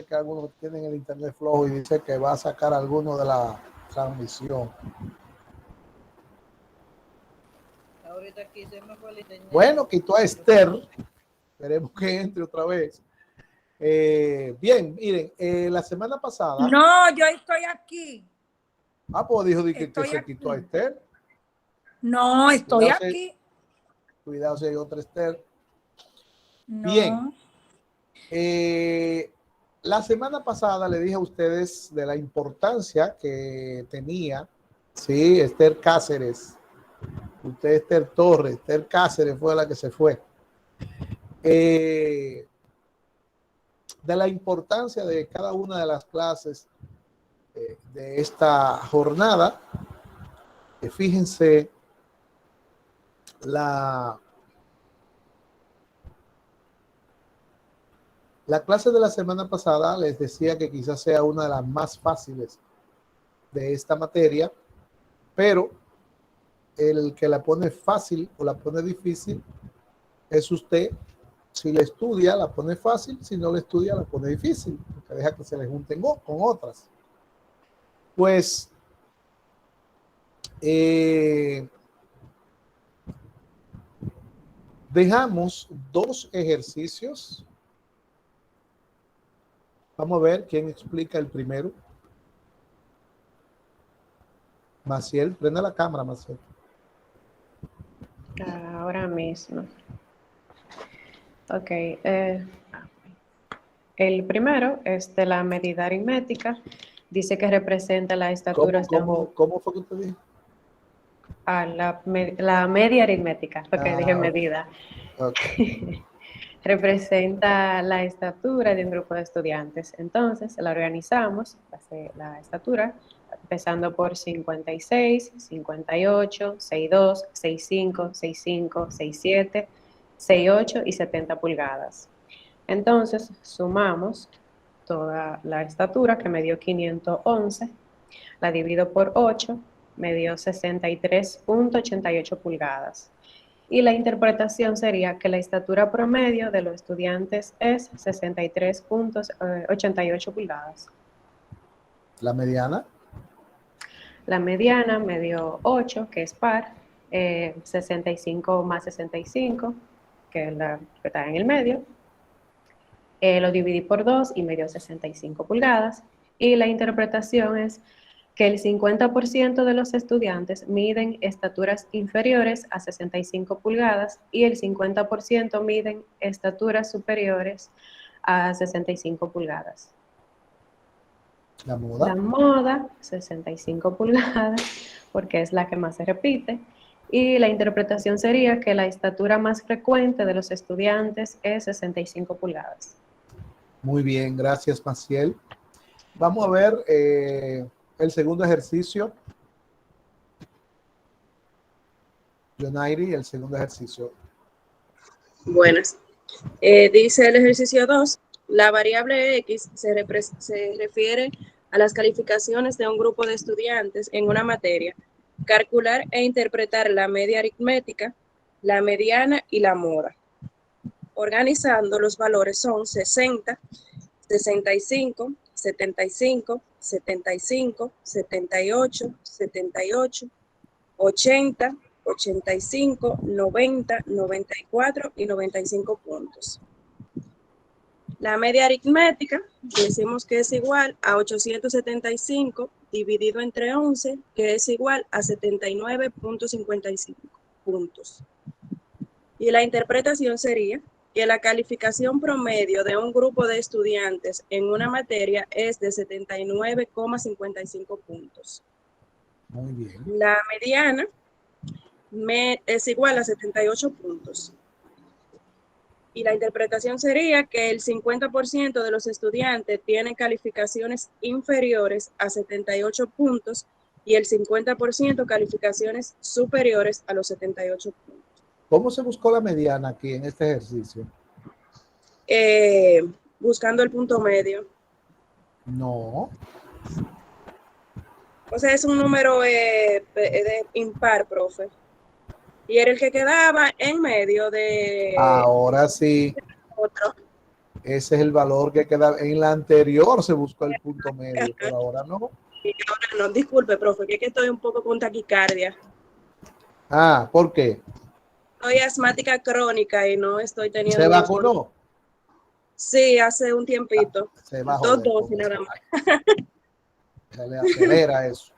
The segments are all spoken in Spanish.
que algunos tienen el internet flojo y dice que va a sacar alguno de la transmisión. Ahorita aquí se me fue el internet. Bueno, quitó a Esther. Esperemos que entre otra vez. Bien, miren, la semana pasada. No, yo estoy aquí. Ah, pues dijo que se aquí. quitó a Esther. No, estoy aquí. Cuidado si hay otra Esther. No. Bien. La semana pasada le dije a ustedes de la importancia que tenía, sí, Esther Cáceres. Usted, Esther Torres, Esther Cáceres fue la que se fue. De la importancia de cada una de las clases de esta jornada. Fíjense la clase de la semana pasada les decía que quizás sea una de las más fáciles de esta materia, pero el que la pone fácil o la pone difícil es usted. Si la estudia, la pone fácil; si no la estudia, la pone difícil, porque deja que se le junten con otras. Pues dejamos dos ejercicios. Vamos a ver quién explica el primero. Maciel, prende la cámara, Maciel. Ahora mismo. Ok. El primero es de la medida aritmética. Dice que representa la estatura. ¿Cómo fue que usted dijo? La media aritmética, porque dije medida. Okay. Representa la estatura de un grupo de estudiantes. Entonces, la organizamos, la estatura, empezando por 56, 58, 62, 65, 65, 67, 68 y 70 pulgadas. Entonces, sumamos toda la estatura, que me dio 511, la divido por 8, me dio 63.88 pulgadas. Y la interpretación sería que la estatura promedio de los estudiantes es 63.88 pulgadas. ¿La mediana? La mediana me dio 8, que es par, 65 más 65, que es la que está en el medio. Lo dividí por 2 y me dio 65 pulgadas. Y la interpretación es que el 50% de los estudiantes miden estaturas inferiores a 65 pulgadas y el 50% miden estaturas superiores a 65 pulgadas. La moda. La moda, 65 pulgadas, porque es la que más se repite. Y la interpretación sería que la estatura más frecuente de los estudiantes es 65 pulgadas. Muy bien, gracias, Maciel. Vamos a ver el segundo ejercicio. Yonairi, el segundo ejercicio. Buenas. Dice el ejercicio 2, la variable X se refiere a las calificaciones de un grupo de estudiantes en una materia. Calcular e interpretar la media aritmética, la mediana y la moda. Organizando, los valores son 60, 65, 75, 75, 78, 78, 80, 85, 90, 94 y 95 puntos. La media aritmética decimos que es igual a 875 dividido entre 11, que es igual a 79.55 puntos. Y la interpretación sería que la calificación promedio de un grupo de estudiantes en una materia es de 79,55 puntos. Muy bien. La mediana es igual a 78 puntos. Y la interpretación sería que el 50% de los estudiantes tienen calificaciones inferiores a 78 puntos y el 50% calificaciones superiores a los 78 puntos. ¿Cómo se buscó la mediana aquí en este ejercicio? Buscando el punto medio. No. O sea, es un número de impar, profe. Y era el que quedaba en medio de... Ahora sí. Otro. Ese es el valor que queda. En la anterior se buscó el punto medio, pero ahora no. Y ahora no, disculpe, profe, que es que estoy un poco con taquicardia. Ah, ¿por qué? Soy asmática crónica y no estoy teniendo... ¿Se vacunó? Sí, hace un tiempito. Se va a 2 joder dosis con nada eso. más. Se le acelera eso.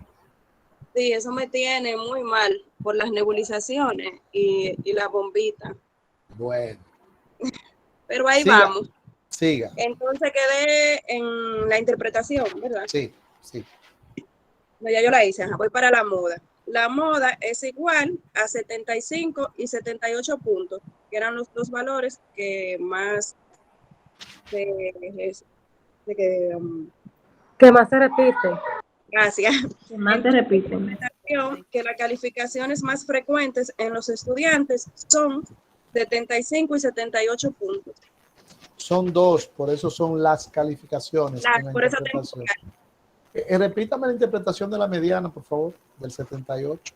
Sí, eso me tiene muy mal por las nebulizaciones y la bombita. Bueno, Pero ahí siga, vamos. siga. Entonces quedé en la interpretación, ¿verdad? Sí, sí. No, ya yo la hice, ajá, voy para la moda. La moda es igual a 75 y 78 puntos, que eran los dos valores que más ¿Qué más se repite? gracias. ¿Qué más se repite? Que las calificaciones más frecuentes en los estudiantes son 75 y 78 puntos. Son dos, por eso son las calificaciones en la Por eso tengo interpretación. Repítame la interpretación de la mediana, por favor, del 78.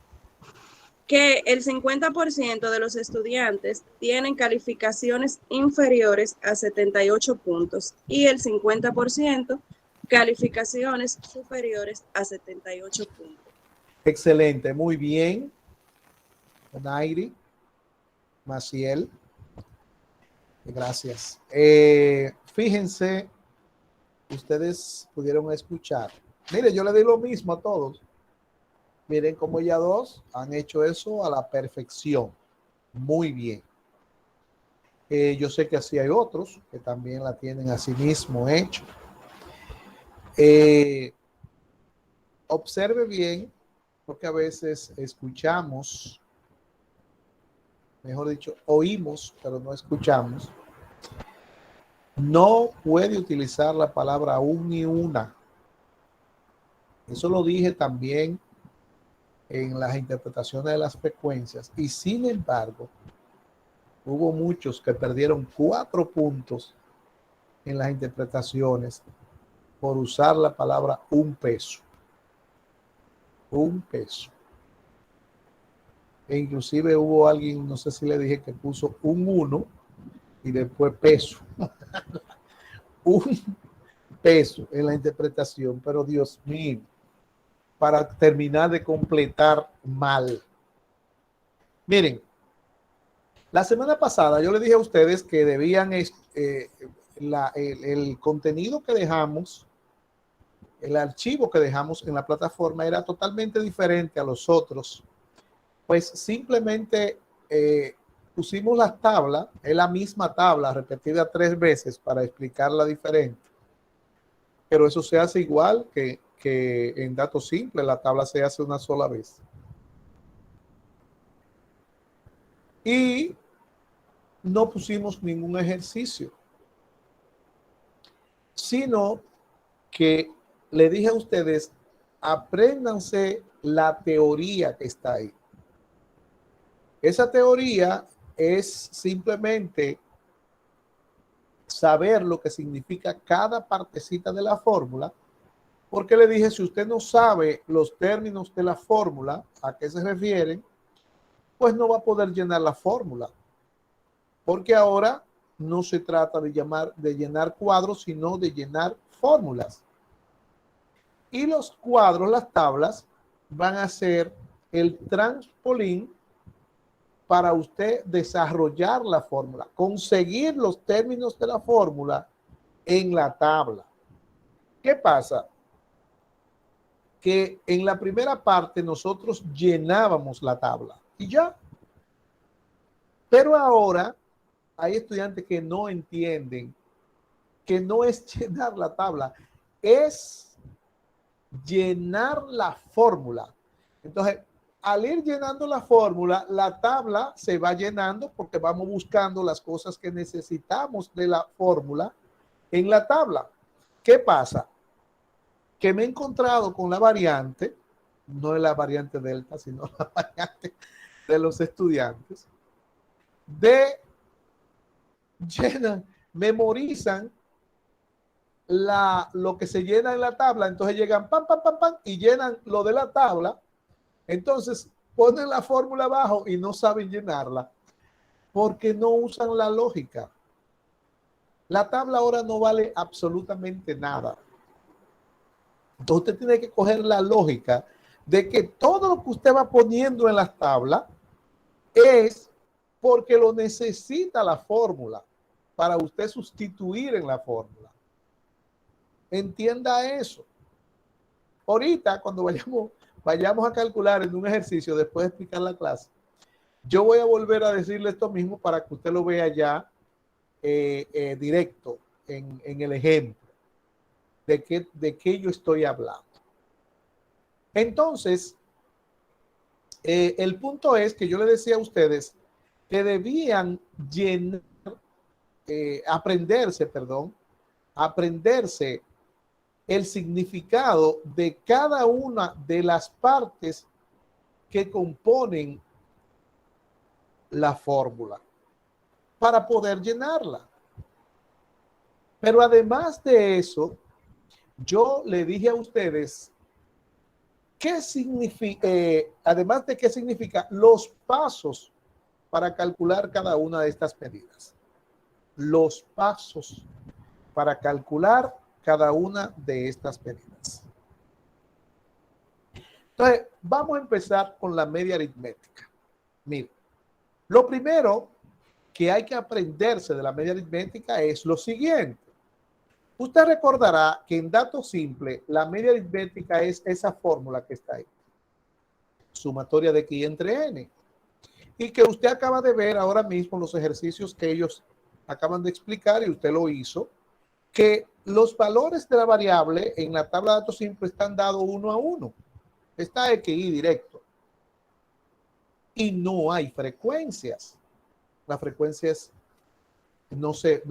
que el 50% de los estudiantes tienen calificaciones inferiores a 78 puntos y el 50% calificaciones superiores a 78 puntos. Excelente, muy bien. Nairi, Maciel. Gracias. Fíjense, ustedes pudieron escuchar. Mire, yo le di lo mismo a todos. Miren cómo ya dos han hecho eso a la perfección. Muy bien. Yo sé que así hay otros que también la tienen así mismo hecho. Observe bien, porque a veces escuchamos, mejor dicho, oímos, pero no escuchamos. No puede utilizar la palabra un ni una. Eso lo dije también en las interpretaciones de las frecuencias. Y sin embargo, hubo muchos que perdieron 4 puntos en las interpretaciones por usar la palabra un peso. Un peso. E inclusive hubo alguien, no sé si le dije, que puso un 1 y después peso. Un peso en la interpretación, pero Dios mío, para terminar de completar mal. Miren, la semana pasada yo le dije a ustedes que debían el contenido que dejamos, el archivo que dejamos en la plataforma era totalmente diferente a los otros. Pues simplemente pusimos las tablas, es la misma tabla repetida 3 veces para explicarla diferente. Pero eso se hace igual que en datos simples, la tabla se hace una sola vez. Y no pusimos ningún ejercicio, sino que le dije a ustedes, apréndanse la teoría que está ahí. Esa teoría es simplemente saber lo que significa cada partecita de la fórmula, porque le dije, si usted no sabe los términos de la fórmula, a qué se refieren, pues no va a poder llenar la fórmula. Porque ahora no se trata de llenar cuadros, sino de llenar fórmulas. Y los cuadros, las tablas, van a ser el trampolín para usted desarrollar la fórmula, conseguir los términos de la fórmula en la tabla. ¿Qué pasa? Que en la primera parte nosotros llenábamos la tabla y ya. Pero ahora hay estudiantes que no entienden que no es llenar la tabla, es llenar la fórmula. Entonces, al ir llenando la fórmula, la tabla se va llenando porque vamos buscando las cosas que necesitamos de la fórmula en la tabla. ¿Qué pasa? Que me he encontrado con la variante, no es la variante delta, sino la variante de los estudiantes, memorizan lo que se llena en la tabla, entonces llegan pam, pam, pam, pam, y llenan lo de la tabla, entonces ponen la fórmula abajo y no saben llenarla, porque no usan la lógica. La tabla ahora no vale absolutamente nada. Entonces usted tiene que coger la lógica de que todo lo que usted va poniendo en las tablas es porque lo necesita la fórmula para usted sustituir en la fórmula. Entienda eso. Ahorita, cuando vayamos a calcular en un ejercicio, después de explicar la clase, yo voy a volver a decirle esto mismo para que usted lo vea ya directo en el ejemplo de qué yo estoy hablando. Entonces, el punto es que yo le decía a ustedes que debían aprenderse el significado de cada una de las partes que componen la fórmula para poder llenarla. Pero además de eso, yo le dije a ustedes qué significa, además de qué significa los pasos para calcular cada una de estas medidas. Los pasos para calcular cada una de estas medidas. Entonces, vamos a empezar con la media aritmética. Mire, lo primero que hay que aprenderse de la media aritmética es lo siguiente. Usted recordará que en dato simple, la media aritmética es esa fórmula que está ahí. Sumatoria de X entre N. Y que usted acaba de ver ahora mismo los ejercicios que ellos acaban de explicar y usted lo hizo, que los valores de la variable en la tabla de datos simple están dados 1 a 1. Está XY directo. Y no hay frecuencias. Las frecuencias no se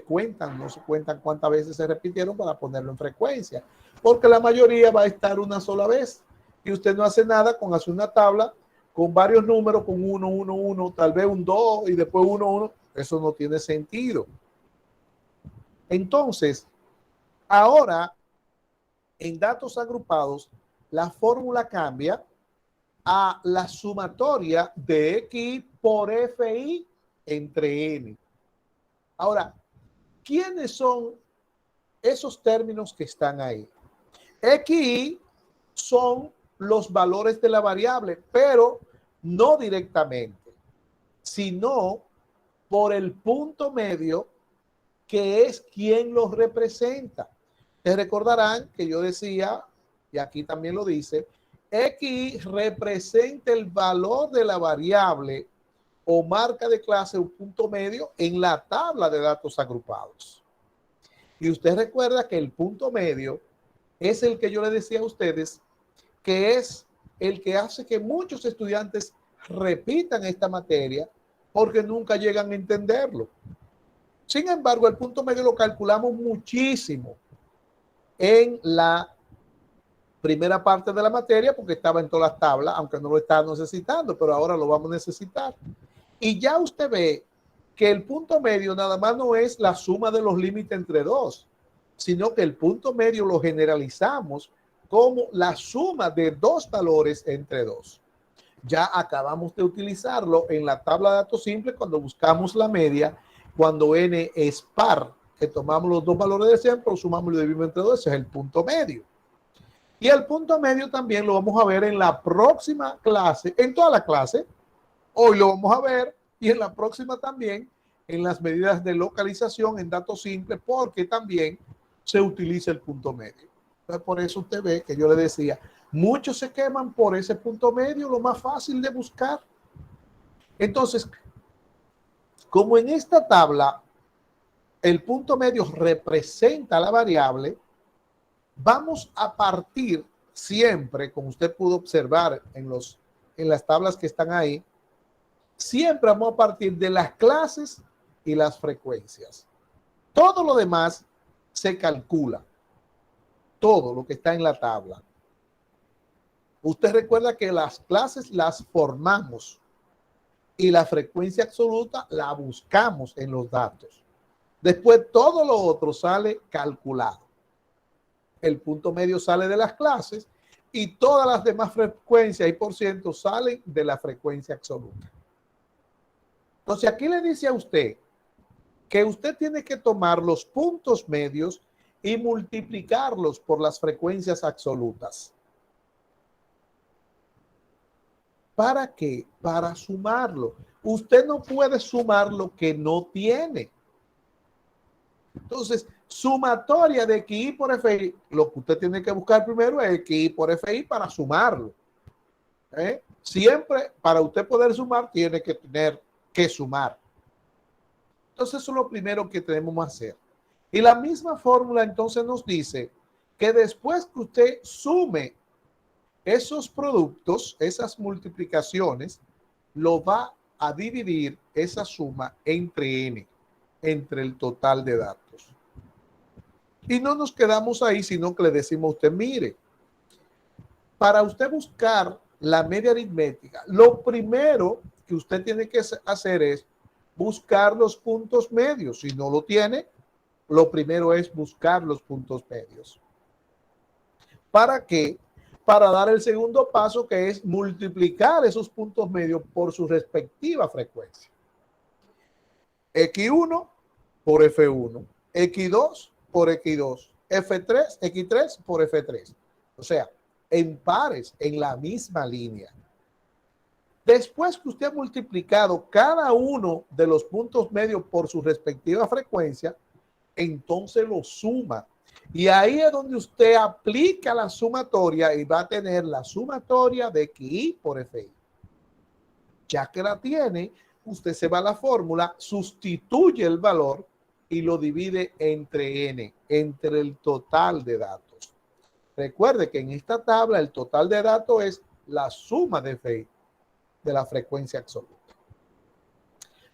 cuentan cuántas veces se repitieron para ponerlo en frecuencia, porque la mayoría va a estar una sola vez y usted no hace nada con hacer una tabla con varios números, con 1, 1, 1, tal vez un 2 y después 1, 1. Eso no tiene sentido. Entonces, ahora en datos agrupados, la fórmula cambia a la sumatoria de X por FI entre N. Ahora, ¿quiénes son esos términos que están ahí? XY son los valores de la variable, pero no directamente, sino por el punto medio, que es quien los representa. Te recordarán que yo decía, y aquí también lo dice, X representa el valor de la variable o marca de clase o punto medio en la tabla de datos agrupados. Y usted recuerda que el punto medio es el que yo le decía a ustedes, que es el que hace que muchos estudiantes repitan esta materia porque nunca llegan a entenderlo. Sin embargo, el punto medio lo calculamos muchísimo en la primera parte de la materia porque estaba en todas las tablas, aunque no lo estaba necesitando, pero ahora lo vamos a necesitar. Y ya usted ve que el punto medio nada más no es la suma de los límites entre dos, sino que el punto medio lo generalizamos como la suma de dos valores entre dos. Ya acabamos de utilizarlo en la tabla de datos simples cuando buscamos la media, cuando n es par, que tomamos los dos valores de siempre, lo sumamos y lo dividimos entre dos, ese es el punto medio. Y el punto medio también lo vamos a ver en la próxima clase, en toda la clase. Hoy lo vamos a ver y en la próxima también en las medidas de localización en datos simples, porque también se utiliza el punto medio. Entonces, por eso usted ve que yo le decía, muchos se queman por ese punto medio, lo más fácil de buscar. Entonces, como en esta tabla el punto medio representa la variable, vamos a partir siempre, como usted pudo observar en las tablas que están ahí, siempre vamos a partir de las clases y las frecuencias. Todo lo demás se calcula. Todo lo que está en la tabla. Usted recuerda que las clases las formamos y la frecuencia absoluta la buscamos en los datos. Después todo lo otro sale calculado. El punto medio sale de las clases y todas las demás frecuencias y por ciento salen de la frecuencia absoluta. Entonces aquí le dice a usted que usted tiene que tomar los puntos medios y multiplicarlos por las frecuencias absolutas. ¿Para qué? Para sumarlo. Usted no puede sumar lo que no tiene. Entonces, sumatoria de XI por FI, lo que usted tiene que buscar primero es XI por FI para sumarlo. Siempre, para usted poder sumar, tiene que tener que sumar. Entonces, eso es lo primero que tenemos que hacer. Y la misma fórmula entonces nos dice que después que usted sume esos productos, esas multiplicaciones, lo va a dividir esa suma entre n, entre el total de datos. Y no nos quedamos ahí, sino que le decimos a usted, mire, para usted buscar la media aritmética, lo primero que usted tiene que hacer es buscar los puntos medios. Si no lo tiene, lo primero es buscar los puntos medios. ¿Para qué? Para dar el segundo paso, que es multiplicar esos puntos medios por su respectiva frecuencia. X1 por F1, X2 por X2, F3, X3 por F3. O sea, en pares, en la misma línea. Después que usted ha multiplicado cada uno de los puntos medios por su respectiva frecuencia, entonces lo suma. Y ahí es donde usted aplica la sumatoria y va a tener la sumatoria de XI por FI. Ya que la tiene, usted se va a la fórmula, sustituye el valor y lo divide entre n, entre el total de datos. Recuerde que en esta tabla el total de datos es la suma de FI de la frecuencia absoluta.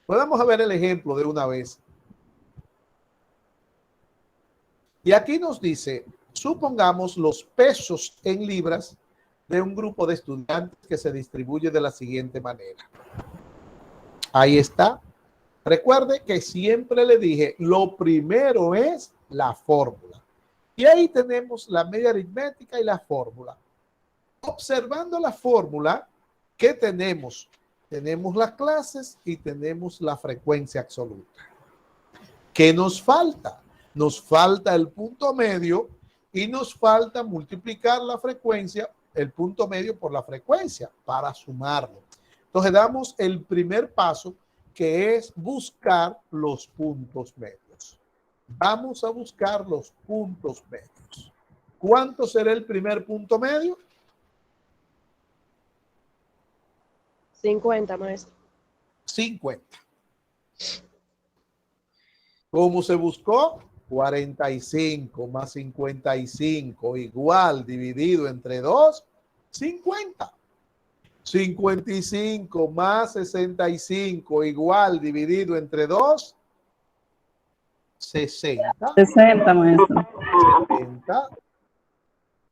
Podemos ver el ejemplo de una vez. Y aquí nos dice, supongamos los pesos en libras de un grupo de estudiantes que se distribuye de la siguiente manera. Ahí está. Recuerde que siempre le dije, lo primero es la fórmula. Y ahí tenemos la media aritmética y la fórmula. Observando la fórmula, ¿qué tenemos? Tenemos las clases y tenemos la frecuencia absoluta. ¿Qué nos falta? Nos falta el punto medio y nos falta multiplicar la frecuencia, el punto medio por la frecuencia para sumarlo. Entonces damos el primer paso, que es buscar los puntos medios. Vamos a buscar los puntos medios. ¿Cuánto será el primer punto medio? 50, maestro. 50. ¿Cómo se buscó? 45 más 55 igual dividido entre 2, 50. 55 más 65 igual dividido entre 2, 60. 60, maestro. 70,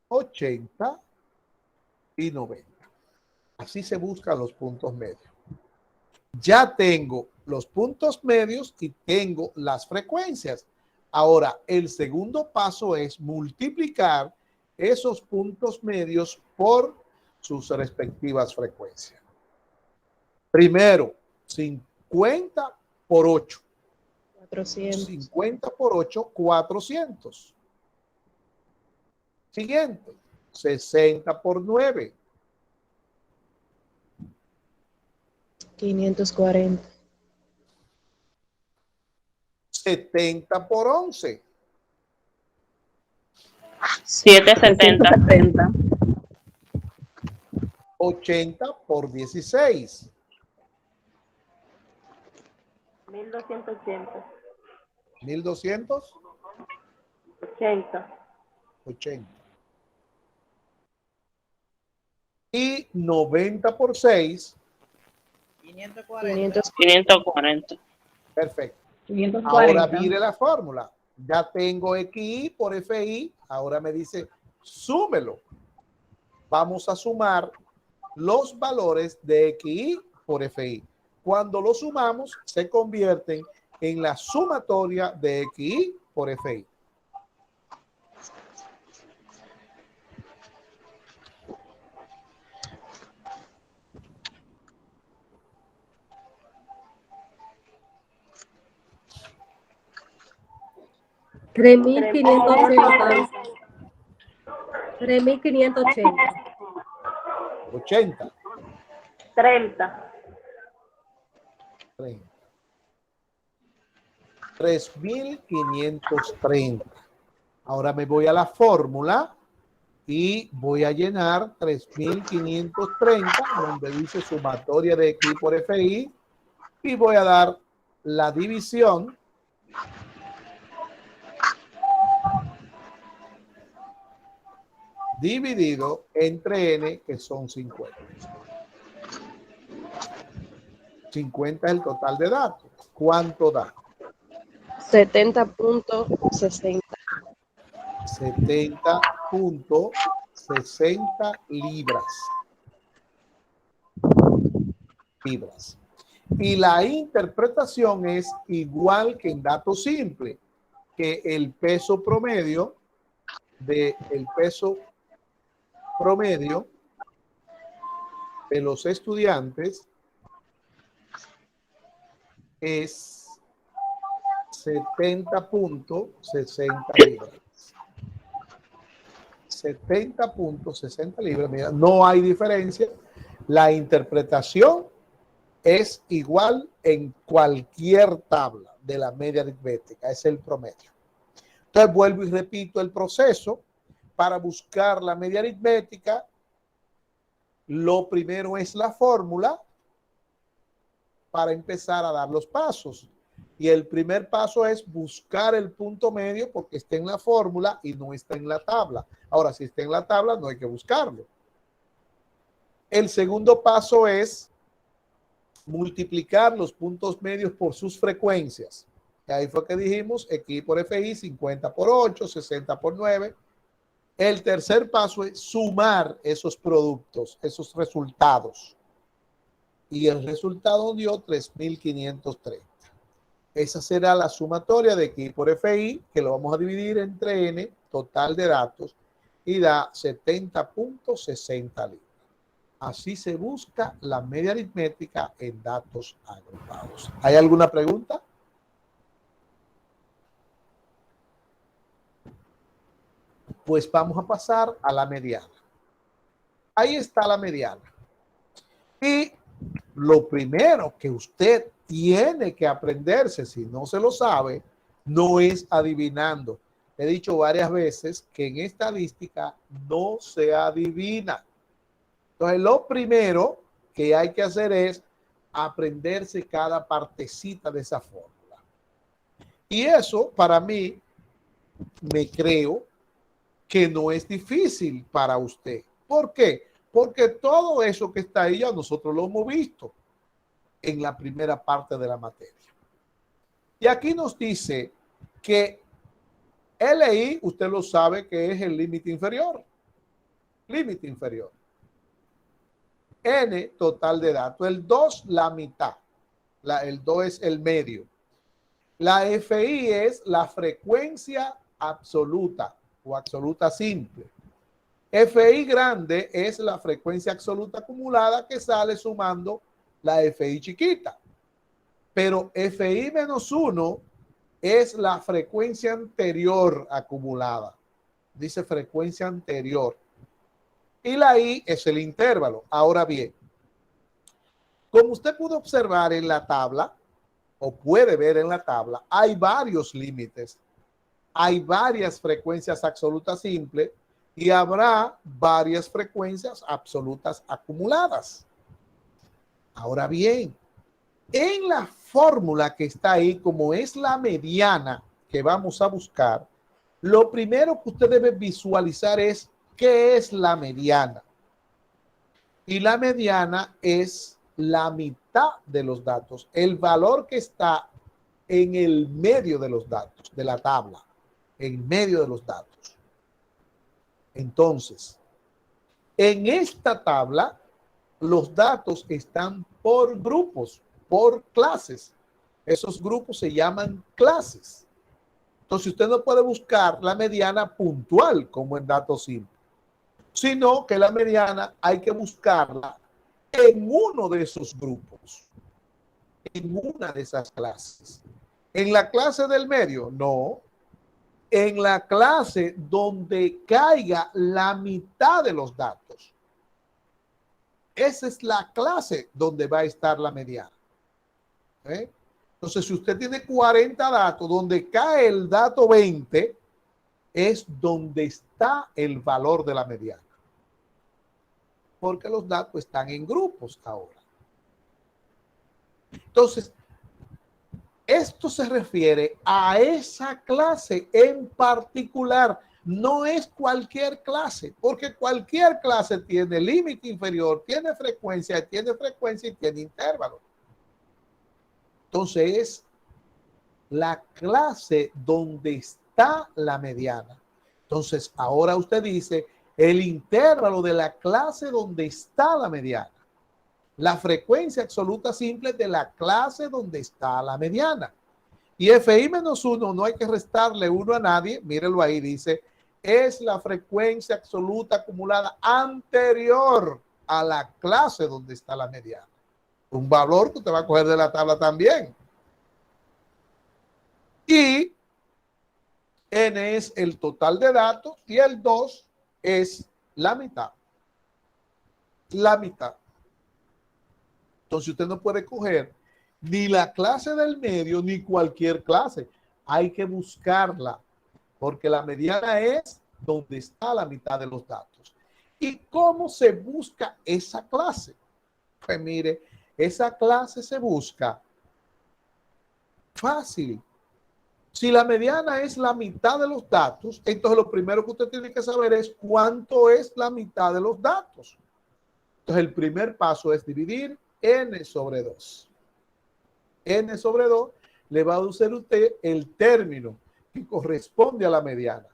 80 y 90. Así se buscan los puntos medios. Ya tengo los puntos medios y tengo las frecuencias. Ahora, el segundo paso es multiplicar esos puntos medios por sus respectivas frecuencias. Primero, 50 por 8. 400. 50 por 8, 400. Siguiente, 60 por 9. 540. 70 por 11. 770. 170. 80 por 16. 1280. 1200. 80. 80. Y 90 por 6. 540. 540. Perfecto. 540. Ahora mire la fórmula. Ya tengo XI por FI. Ahora me dice, súmelo. Vamos a sumar los valores de XI por FI. Cuando lo sumamos, se convierten en la sumatoria de XI por FI. 3.580. 3.580. 80. 30. 30. 3.530. Ahora me voy a la fórmula y voy a llenar 3.530, donde dice sumatoria de X por FI, y voy a dar la división dividido entre N, que son 50. 50 es el total de datos. ¿Cuánto da? 70.60. 70.60 libras. Y la interpretación es igual que en datos simples, que el peso promedio de los estudiantes es 70.60 libras. 70.60 libras. Mira, no hay diferencia. La interpretación es igual en cualquier tabla de la media aritmética. Es el promedio. Entonces vuelvo y repito el proceso. Para buscar la media aritmética, lo primero es la fórmula para empezar a dar los pasos. Y el primer paso es buscar el punto medio porque está en la fórmula y no está en la tabla. Ahora, si está en la tabla, no hay que buscarlo. El segundo paso es multiplicar los puntos medios por sus frecuencias. Y ahí fue que dijimos X por FI, 50 por 8, 60 por 9. El tercer paso es sumar esos productos, esos resultados. Y el resultado dio 3.530. Esa será la sumatoria de X por FI, que lo vamos a dividir entre N, total de datos, y da 70.60 libras. Así se busca la media aritmética en datos agrupados. ¿Hay alguna pregunta? Pues vamos a pasar a la mediana. Ahí está la mediana. Y lo primero que usted tiene que aprenderse, si no se lo sabe, no es adivinando. He dicho varias veces que en estadística no se adivina. Entonces, lo primero que hay que hacer es aprenderse cada partecita de esa fórmula. Y eso, para mí, me creo que no es difícil para usted. ¿Por qué? Porque todo eso que está ahí ya nosotros lo hemos visto en la primera parte de la materia. Y aquí nos dice que LI, usted lo sabe que es el límite inferior. Límite inferior. N, total de datos. El 2, la mitad. El 2 es el medio. La FI es la frecuencia absoluta o absoluta simple. FI grande es la frecuencia absoluta acumulada que sale sumando la FI chiquita. Pero FI menos 1 es la frecuencia anterior acumulada. Dice frecuencia anterior. Y la I es el intervalo. Ahora bien, como usted pudo observar en la tabla, o puede ver en la tabla, hay varios límites. Hay varias frecuencias absolutas simples y habrá varias frecuencias absolutas acumuladas. Ahora bien, en la fórmula que está ahí, como es la mediana que vamos a buscar, lo primero que usted debe visualizar es ¿qué es la mediana? Y la mediana es la mitad de los datos, el valor que está en el medio de los datos, de la tabla, en medio de los datos. Entonces, en esta tabla, los datos están por grupos, por clases. Esos grupos se llaman clases. Entonces, usted no puede buscar la mediana puntual como en datos simples, sino que la mediana hay que buscarla en uno de esos grupos, en una de esas clases. En la clase del medio, no. en la clase donde caiga la mitad de los datos. Esa es la clase donde va a estar la mediana. ¿Eh? Entonces, si usted tiene 40 datos, donde cae el dato 20, es donde está el valor de la mediana. Porque los datos están en grupos ahora. Entonces, esto se refiere a esa clase en particular. No es cualquier clase, porque cualquier clase tiene límite inferior, tiene frecuencia y tiene intervalo. Entonces, es la clase donde está la mediana. Entonces, ahora usted dice el intervalo de la clase donde está la mediana. La frecuencia absoluta simple de la clase donde está la mediana. Y FI menos 1 no hay que restarle 1 a nadie. Mírenlo ahí, dice, es la frecuencia absoluta acumulada anterior a la clase donde está la mediana. Un valor que usted va a coger de la tabla también. Y N es el total de datos y el 2 es la mitad. La mitad. Entonces usted no puede coger ni la clase del medio ni cualquier clase. Hay que buscarla porque la mediana es donde está la mitad de los datos. ¿Y cómo se busca esa clase? Pues mire, esa clase se busca fácil. Si la mediana es la mitad de los datos, entonces lo primero que usted tiene que saber es cuánto es la mitad de los datos. Entonces el primer paso es dividir n sobre 2. N sobre 2 le va a decir usted el término que corresponde a la mediana,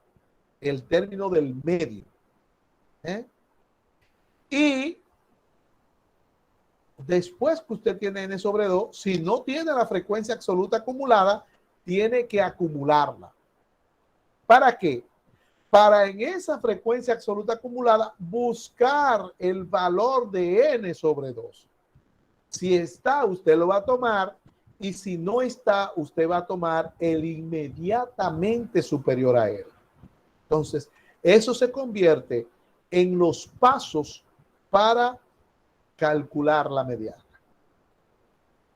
el término del medio. Y después que usted tiene n sobre 2, si no tiene la frecuencia absoluta acumulada, tiene que acumularla. ¿Para qué? Para en esa frecuencia absoluta acumulada buscar el valor de n sobre 2. Si está, usted lo va a tomar, y si no está, usted va a tomar el inmediatamente superior a él. Entonces, eso se convierte en los pasos para calcular la mediana.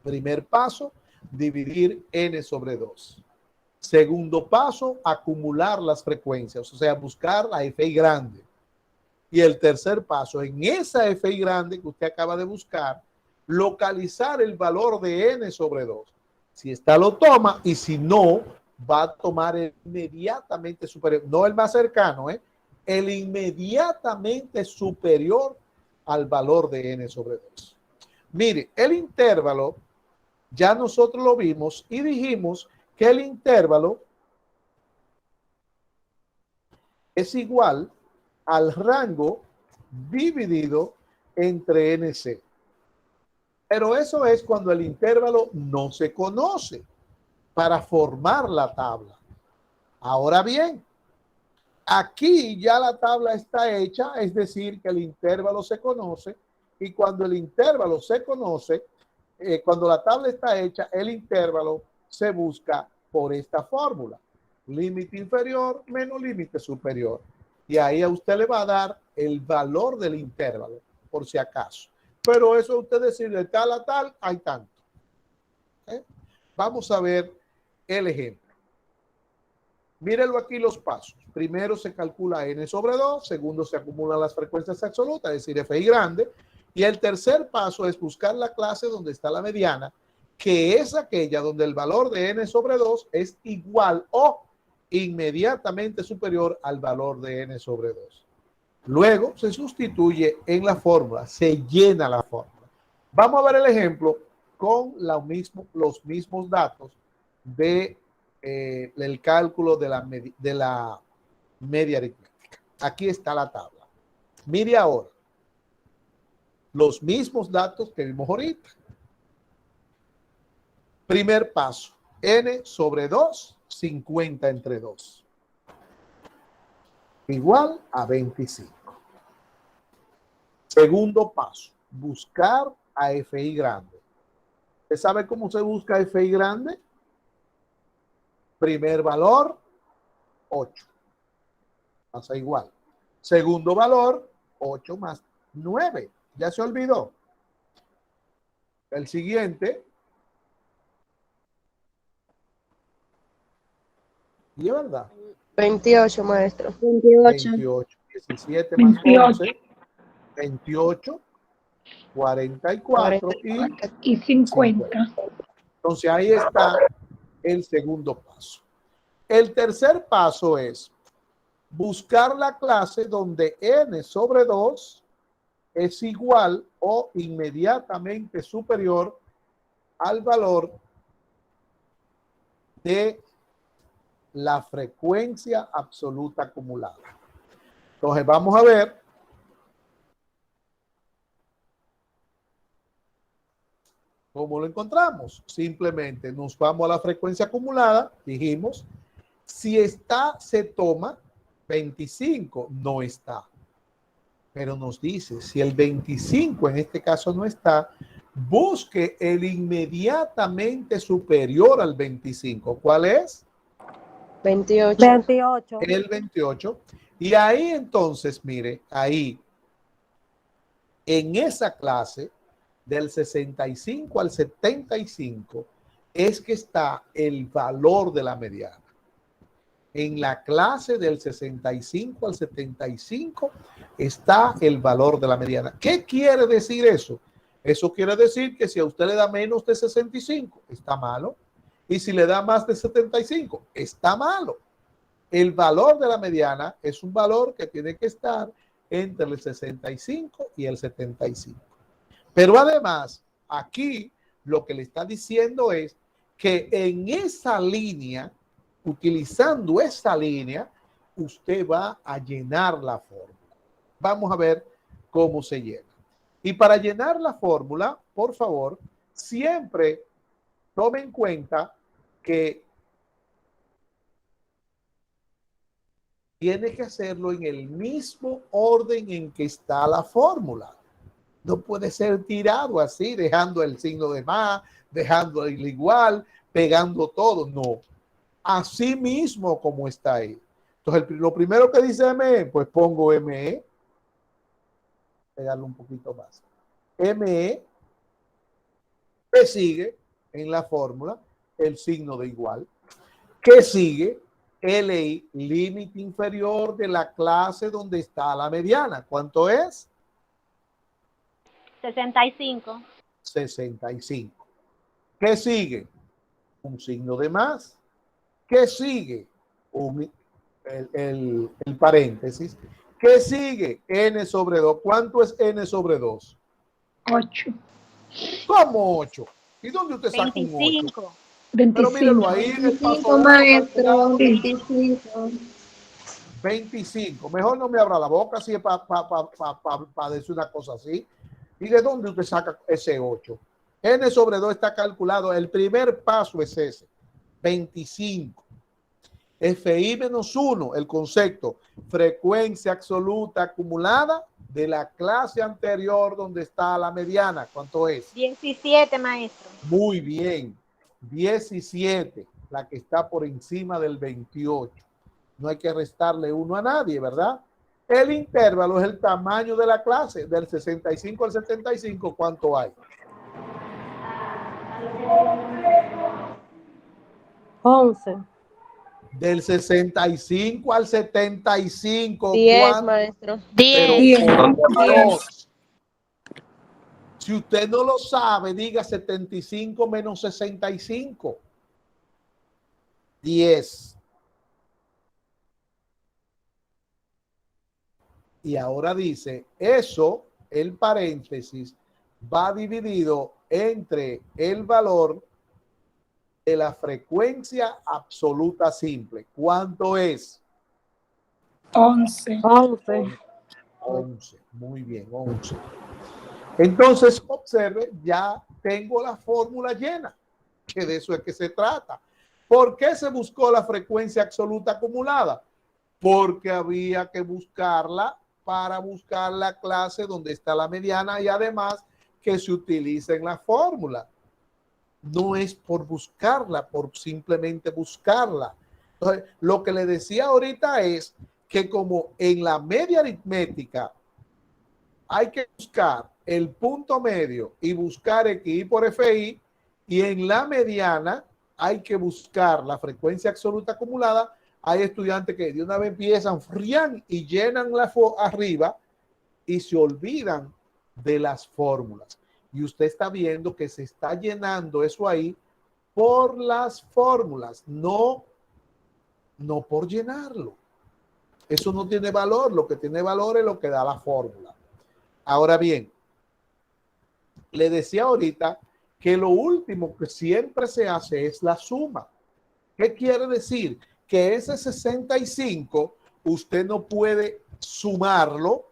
Primer paso, dividir n sobre 2. Segundo paso, acumular las frecuencias, o sea, buscar la FI grande. Y el tercer paso, en esa FI grande que usted acaba de buscar, localizar el valor de n sobre 2. Si está, lo toma, y si no, va a tomar el inmediatamente superior, no el más cercano, el inmediatamente superior al valor de n sobre 2. Mire, el intervalo, ya nosotros lo vimos y dijimos que el intervalo es igual al rango dividido entre NC. Pero eso es cuando el intervalo no se conoce para formar la tabla. Ahora bien, aquí ya la tabla está hecha, es decir, que el intervalo se conoce, y cuando el intervalo se conoce, cuando la tabla está hecha, el intervalo se busca por esta fórmula. Límite inferior menos límite superior. Y ahí a usted le va a dar el valor del intervalo, por si acaso. Pero eso usted decir de tal a tal, hay tanto. Vamos a ver el ejemplo. Mírenlo aquí los pasos. Primero se calcula n sobre 2. Segundo se acumulan las frecuencias absolutas, es decir, FI grande. Y el tercer paso es buscar la clase donde está la mediana, que es aquella donde el valor de n sobre 2 es igual o inmediatamente superior al valor de n sobre 2. Luego se sustituye en la fórmula, se llena la fórmula. Vamos a ver el ejemplo con los mismos datos del cálculo de la media aritmética. Aquí está la tabla. Mire ahora los mismos datos que vimos ahorita. Primer paso, n sobre 2, 50 entre 2. Igual a 25. Segundo paso, buscar a FI grande. ¿Usted sabe cómo se busca FI grande? Primer valor 8. Pasa igual. Segundo valor, 8 más 9. Ya se olvidó. El siguiente. ¿Y es verdad? 28, maestro. 28. 17 más 11. 28. 44 Y 50. Entonces ahí está el segundo paso. El tercer paso es buscar la clase donde n sobre 2 es igual o inmediatamente superior al valor de la frecuencia absoluta acumulada. Entonces vamos a ver cómo lo encontramos. Simplemente nos vamos a la frecuencia acumulada, dijimos, si está, se toma 25, no está. Pero nos dice, si el 25 en este caso no está, busque el inmediatamente superior al 25. ¿Cuál es? 28. 28. El 28. Y ahí entonces, mire, ahí, en esa clase, del 65 al 75, es que está el valor de la mediana. En la clase del 65 al 75 está el valor de la mediana. ¿Qué quiere decir eso? Eso quiere decir que si a usted le da menos de 65, está malo. Y si le da más de 75, está malo. El valor de la mediana es un valor que tiene que estar entre el 65 y el 75. Pero además, aquí lo que le está diciendo es que en esa línea, utilizando esa línea, usted va a llenar la fórmula. Vamos a ver cómo se llena. Y para llenar la fórmula, por favor, siempre tome en cuenta que tiene que hacerlo en el mismo orden en que está la fórmula. No puede ser tirado así, dejando el signo de más, dejando el igual, pegando todo. No. Así mismo como está ahí. Entonces, lo primero que dice ME, pues pongo ME. Pegarlo un poquito más. ME. ¿Qué sigue en la fórmula? El signo de igual. ¿Qué sigue? LI, límite inferior de la clase donde está la mediana. ¿Cuánto es? 65. 65. ¿Qué sigue? Un signo de más. ¿Qué sigue? El paréntesis. ¿Qué sigue? N sobre 2. ¿Cuánto es N sobre 2? 8. ¿Cómo 8? ¿Y dónde usted saca 25. un 8? 25. Pero míralo ahí en el paso 1, maestro. 25. 25. Mejor no me abra la boca si es para decir una cosa así. ¿Y de dónde usted saca ese 8? N sobre 2 está calculado. El primer paso es ese. 25. FI menos 1, el concepto, frecuencia absoluta acumulada de la clase anterior donde está la mediana. ¿Cuánto es? 17, maestro. Muy bien. 17, la que está por encima del 28. No hay que restarle 1 a nadie, ¿verdad? El intervalo es el tamaño de la clase, del 65 al 75, ¿cuánto hay? 11. Del 65 al 75. 10, ¿cuánto? maestro. Pero 10. por Dios, si usted no lo sabe, diga 75 menos 65. 10. Y ahora dice, eso, el paréntesis, va dividido entre el valor de la frecuencia absoluta simple. ¿Cuánto es? 11. 11. 11. Muy bien, 11. Entonces, observe, ya tengo la fórmula llena, que de eso es que se trata. ¿Por qué se buscó la frecuencia absoluta acumulada? Porque había que buscarla para buscar la clase donde está la mediana y además que se utilice en la fórmula. No es por buscarla, por simplemente buscarla. Entonces, lo que le decía ahorita es que como en la media aritmética hay que buscar el punto medio y buscar XI por FI, y en la mediana hay que buscar la frecuencia absoluta acumulada. Hay estudiantes que de una vez empiezan frían y llenan la arriba y se olvidan de las fórmulas. Y usted está viendo que se está llenando eso ahí por las fórmulas, no por llenarlo. Eso no tiene valor. Lo que tiene valor es lo que da la fórmula. Ahora bien, le decía ahorita que lo último que siempre se hace es la suma. ¿Qué quiere decir? Que ese 65 usted no puede sumarlo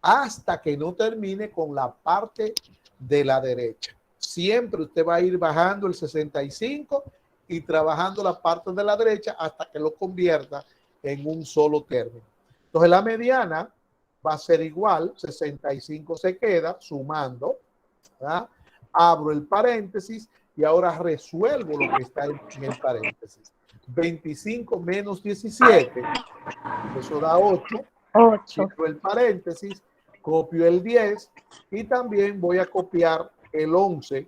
hasta que no termine con la parte de la derecha. Siempre usted va a ir bajando el 65 y trabajando la parte de la derecha hasta que lo convierta en un solo término. Entonces la mediana va a ser igual, 65 se queda sumando, ¿verdad? Abro el paréntesis y ahora resuelvo lo que está en el paréntesis. 25 menos 17, eso da 8. 8. Cierro el paréntesis, copio el 10 y también voy a copiar el 11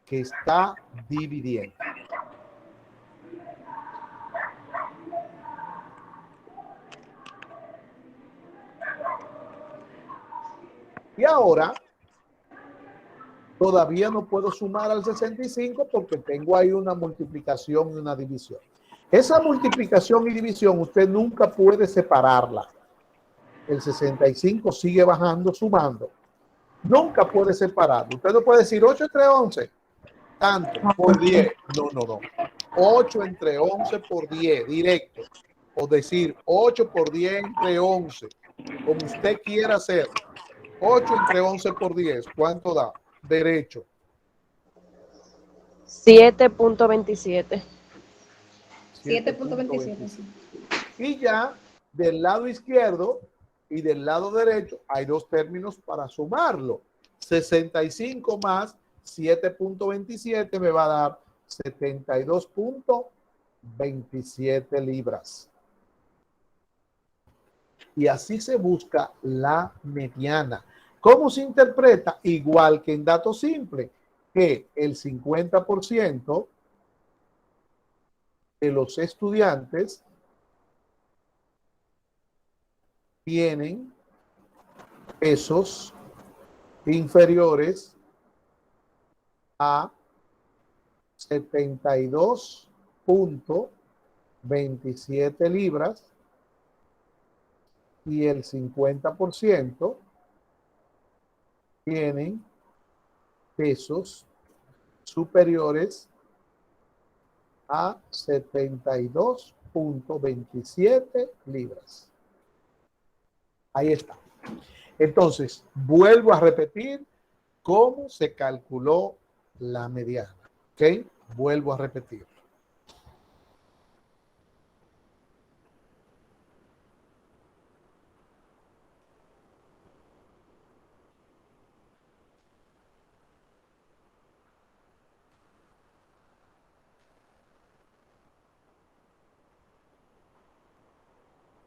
que está dividiendo. Y ahora todavía no puedo sumar al 65 porque tengo ahí una multiplicación y una división. Esa multiplicación y división usted nunca puede separarla. El 65 sigue bajando, sumando. Nunca puede separarlo. Usted no puede decir 8 entre 11, tanto, por 10. No. 8 entre 11 por 10, directo. O decir 8 por 10 entre 11, como usted quiera hacer. 8 entre 11 por 10, ¿cuánto da? Derecho. 7.27. 7.27. Y ya del lado izquierdo y del lado derecho hay dos términos para sumarlo. 65 más 7.27 me va a dar 72.27 libras. Y así se busca la mediana. ¿Cómo se interpreta? Igual que en dato simple, que el 50% de los estudiantes tienen pesos inferiores a 72.27 libras y el 50% tienen pesos superiores a 72.27 libras. Ahí está. Entonces, vuelvo a repetir cómo se calculó la mediana. ¿Ok? Vuelvo a repetir.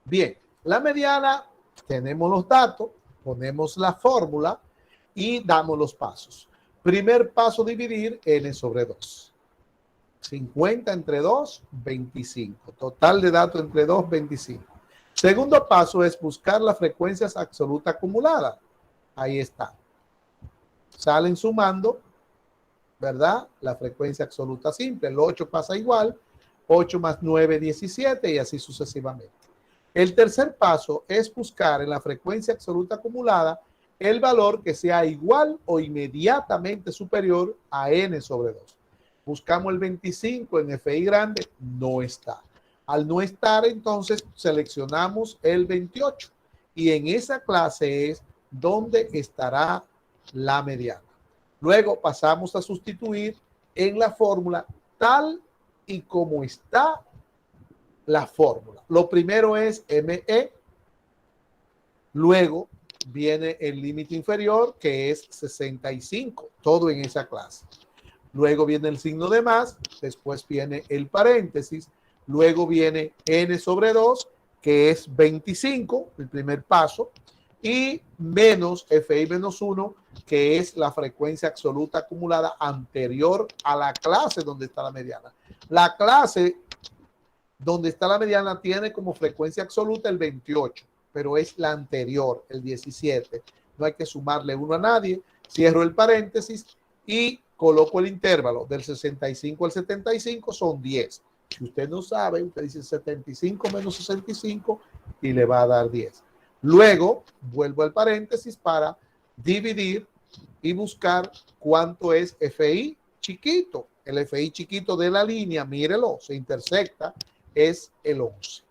Bien, la mediana, tenemos los datos, ponemos la fórmula y damos los pasos. Primer paso, dividir n sobre 2. 50 entre 2, 25. Total de datos entre 2, 25. Segundo paso es buscar las frecuencias absoluta acumulada. Ahí está. Salen sumando, ¿verdad? La frecuencia absoluta simple. El 8 pasa igual. 8 más 9, 17 y así sucesivamente. El tercer paso es buscar en la frecuencia absoluta acumulada el valor que sea igual o inmediatamente superior a n sobre 2. Buscamos el 25 en FI grande, no está. Al no estar, entonces seleccionamos el 28 y en esa clase es donde estará la mediana. Luego pasamos a sustituir en la fórmula tal y como está la fórmula. Lo primero es ME, luego viene el límite inferior que es 65, todo en esa clase. Luego viene el signo de más, después viene el paréntesis, Luego viene n sobre 2, que es 25, el primer paso, y menos fi menos 1, que es la frecuencia absoluta acumulada anterior a la clase donde está la mediana. La clase donde está la mediana tiene como frecuencia absoluta el 28, pero es la anterior, el 17. No hay que sumarle uno a nadie. Cierro el paréntesis y coloco el intervalo del 65 al 75, son 10. Si usted no sabe, usted dice 75 menos 65 y le va a dar 10. Luego vuelvo al paréntesis para dividir y buscar cuánto es FI chiquito. El FI chiquito de la línea, mírelo, se intersecta, es el 11.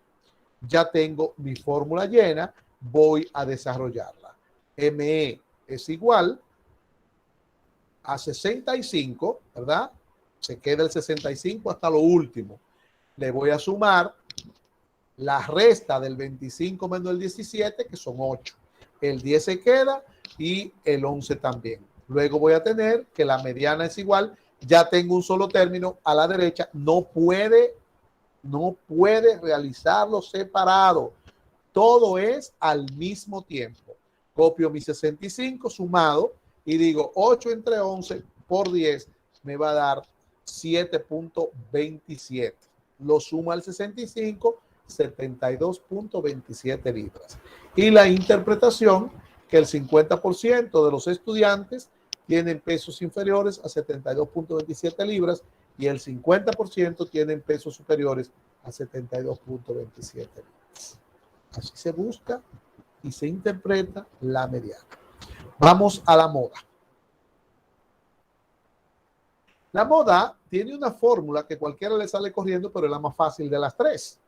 Ya tengo mi fórmula llena, voy a desarrollarla. ME es igual a 65, ¿verdad? Se queda el 65 hasta lo último. Le voy a sumar la resta del 25 menos el 17, que son 8. El 10 se queda y el 11 también. Luego voy a tener que la mediana es igual. Ya tengo un solo término a la derecha. No puede realizarlo separado. Todo es al mismo tiempo. Copio mi 65 sumado y digo 8 entre 11 por 10 me va a dar 7.27. Lo sumo al 65, 72.27 libras. Y la interpretación, que el 50% de los estudiantes tienen pesos inferiores a 72.27 libras y el 50% tienen pesos superiores a 72.27 libras. Así se busca y se interpreta la mediana. Vamos a la moda. La moda tiene una fórmula que cualquiera le sale corriendo, pero es la más fácil de las tres.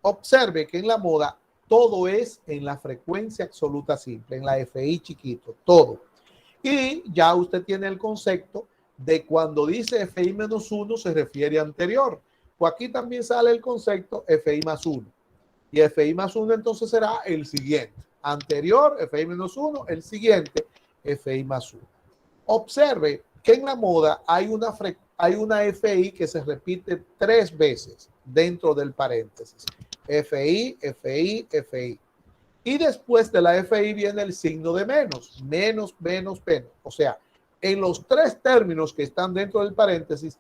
Observe que en la moda todo es en la frecuencia absoluta simple, en la FI chiquito, todo. Y ya usted tiene el concepto de cuando dice FI menos 1 se refiere a anterior. Pues aquí también sale el concepto FI más 1. Y FI más 1 entonces será el siguiente. Anterior, FI menos 1, el siguiente, FI más 1. Observe que en la moda hay una FI que se repite 3 veces dentro del paréntesis. FI, FI, FI. Y después de la FI viene el signo de menos, menos, menos, menos. O sea, en los 3 términos que están dentro del paréntesis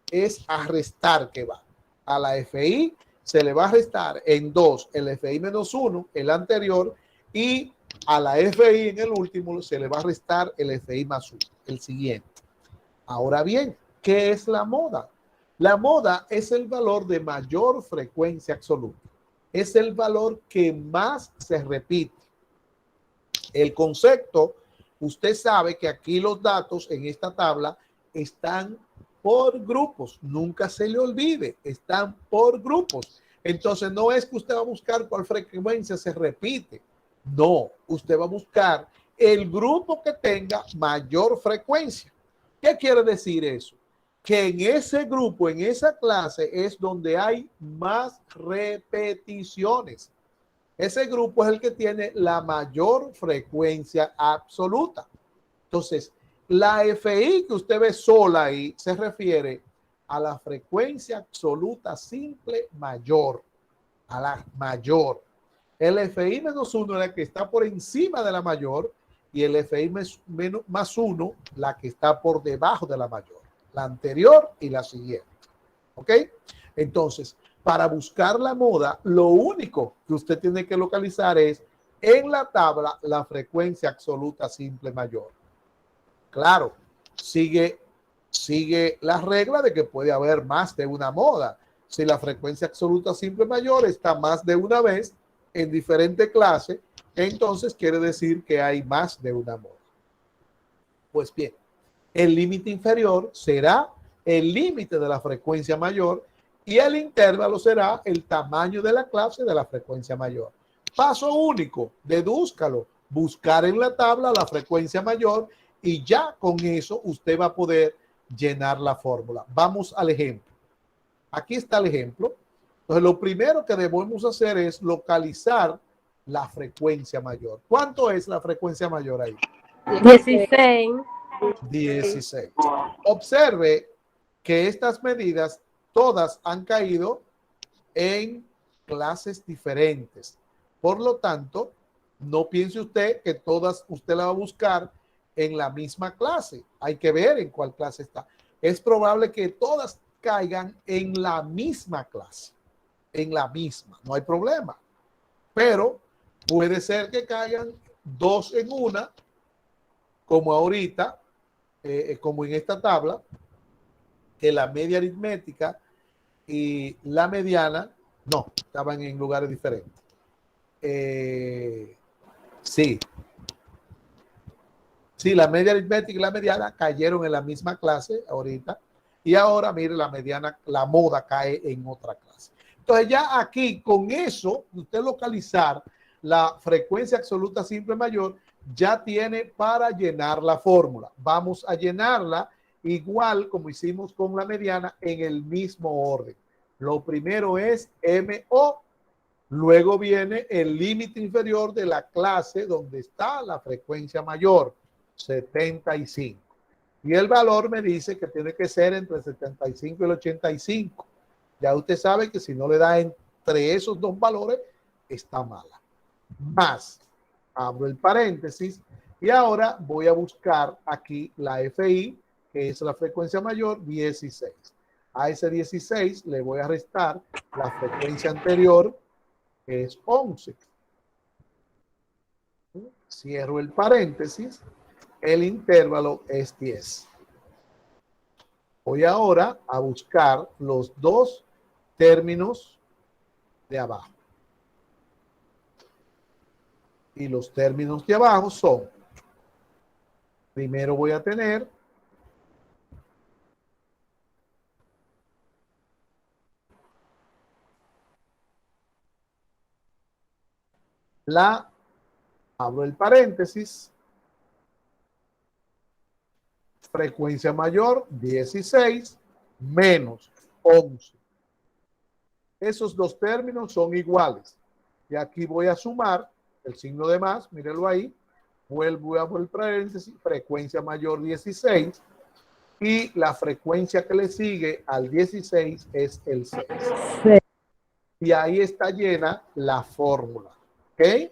es a restar que va. A la FI se le va a restar en 2 el FI menos 1, el anterior, y a la FI en el último se le va a restar el FI más 1, el siguiente. Ahora bien, ¿qué es la moda? La moda es el valor de mayor frecuencia absoluta. Es el valor que más se repite. El concepto, usted sabe que aquí los datos en esta tabla están por grupos. Nunca se le olvide, están por grupos. Entonces no es que usted va a buscar cuál frecuencia se repite. No, usted va a buscar el grupo que tenga mayor frecuencia. ¿Qué quiere decir eso? Que en ese grupo, en esa clase, es donde hay más repeticiones. Ese grupo es el que tiene la mayor frecuencia absoluta. Entonces, la FI que usted ve sola ahí se refiere a la frecuencia absoluta simple mayor, a la mayor. El FI menos 1 es la que está por encima de la mayor y el FI más 1 la que está por debajo de la mayor, la anterior y la siguiente. ¿Ok? Entonces, para buscar la moda, lo único que usted tiene que localizar es en la tabla la frecuencia absoluta simple mayor. Claro, sigue la regla de que puede haber más de una moda. Si la frecuencia absoluta simple mayor está más de una vez en diferente clase, entonces quiere decir que hay más de una moda. Pues bien, el límite inferior será el límite de la frecuencia mayor y el intervalo será el tamaño de la clase de la frecuencia mayor. Paso único, dedúzcalo, buscar en la tabla la frecuencia mayor y ya con eso usted va a poder llenar la fórmula. Vamos al ejemplo. Aquí está el ejemplo. Entonces, lo primero que debemos hacer es localizar la frecuencia mayor. ¿Cuánto es la frecuencia mayor ahí? 16. 16. Observe que estas medidas todas han caído en clases diferentes. Por lo tanto, no piense usted que todas usted la va a buscar en la misma clase. Hay que ver en cuál clase está. Es probable que todas caigan en la misma clase, en la misma, no hay problema. Pero puede ser que caigan dos en una, como ahorita, como en esta tabla, que la media aritmética y la mediana, no, estaban en lugares diferentes. Sí. Sí, la media aritmética y la mediana cayeron en la misma clase ahorita. Y ahora, mire, la mediana, la moda cae en otra clase. Entonces, ya aquí, con eso, usted localizar la frecuencia absoluta simple mayor, ya tiene para llenar la fórmula. Vamos a llenarla igual como hicimos con la mediana en el mismo orden. Lo primero es MO, luego viene el límite inferior de la clase donde está la frecuencia mayor, 75. Y el valor me dice que tiene que ser entre el 75 y el 85. Ya usted sabe que si no le da entre esos dos valores, está mala. Más, abro el paréntesis y ahora voy a buscar aquí la FI, que es la frecuencia mayor, 16. A ese 16 le voy a restar la frecuencia anterior, que es 11. Cierro el paréntesis. El intervalo es 10. Voy ahora a buscar los dos términos de abajo. Y los términos de abajo son, primero voy a tener abro el paréntesis, frecuencia mayor 16 menos 11. Esos dos términos son iguales. Y aquí voy a sumar el signo de más, mírenlo ahí. Vuelvo a abrir el paréntesis, frecuencia mayor 16. Y la frecuencia que le sigue al 16 es el 6. Sí. Y ahí está llena la fórmula. ¿Ok?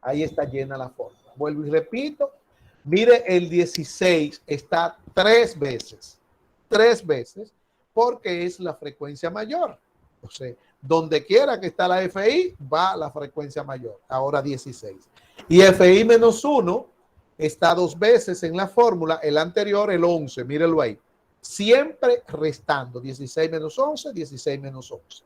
Ahí está llena la fórmula. Vuelvo y repito. Mire, el 16 está 3 veces. 3 veces porque es la frecuencia mayor. O sea, donde quiera que está la FI, va la frecuencia mayor. Ahora 16. Y FI menos 1 está 2 veces en la fórmula. El anterior, el 11. Mírenlo ahí. Siempre restando. 16 menos 11, 16 menos 11.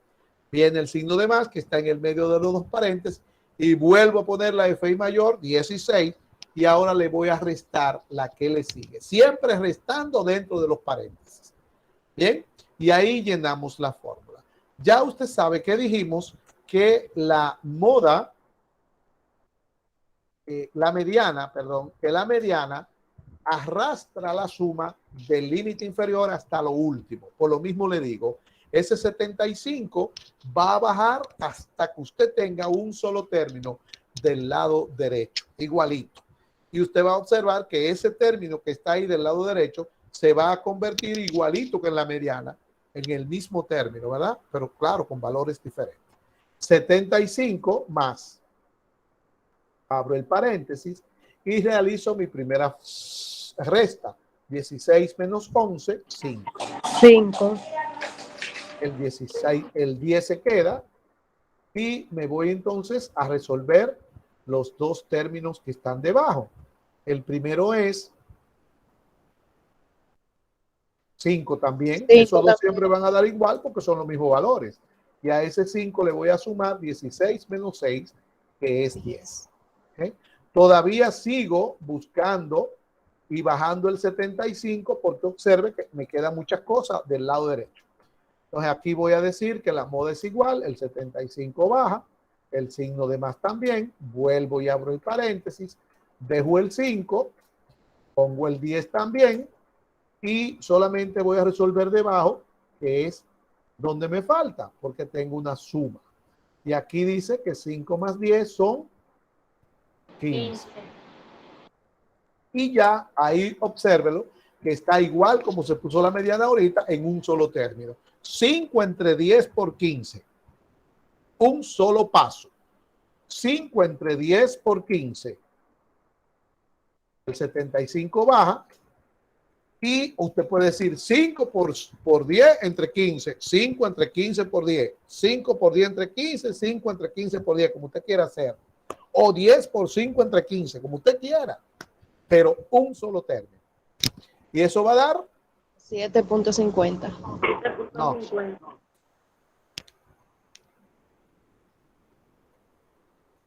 Viene el signo de más que está en el medio de los dos paréntesis. Y vuelvo a poner la FI mayor, 16. Y ahora le voy a restar la que le sigue. Siempre restando dentro de los paréntesis. Bien. Y ahí llenamos la fórmula. Ya usted sabe que dijimos que la moda, que la mediana arrastra la suma del límite inferior hasta lo último. Por lo mismo le digo, ese 75 va a bajar hasta que usted tenga un solo término del lado derecho, igualito. Y usted va a observar que ese término que está ahí del lado derecho se va a convertir igualito que en la mediana, en el mismo término, ¿verdad? Pero claro, con valores diferentes. 75 más, abro el paréntesis y realizo mi primera resta. 16 menos 11, 5. 5. El 10 se queda y me voy entonces a resolver los dos términos que están debajo. El primero es 5 también. Esos dos siempre van a dar igual porque son los mismos valores. Y a ese 5 le voy a sumar 16 menos 6, que es 10. ¿Okay? Todavía sigo buscando y bajando el 75 porque observe que me quedan muchas cosas del lado derecho. Entonces aquí voy a decir que la moda es igual, el 75 baja, el signo de más también, vuelvo y abro el paréntesis, dejo el 5, pongo el 10 también y solamente voy a resolver debajo, que es donde me falta, porque tengo una suma. Y aquí dice que 5 más 10 son 15. Y ya ahí obsérvelo que está igual como se puso la mediana ahorita en un solo término. 5 entre 10 por 15. Un solo paso. 5 entre 10 por 15. El 75 baja. Y usted puede decir 5 por 10 entre 15. 5 entre 15 por 10. 5 por 10 entre 15. 5 entre 15 por 10, como usted quiera hacer. O 10 por 5 entre 15, como usted quiera. Pero un solo término. Y eso va a dar 7.50. no.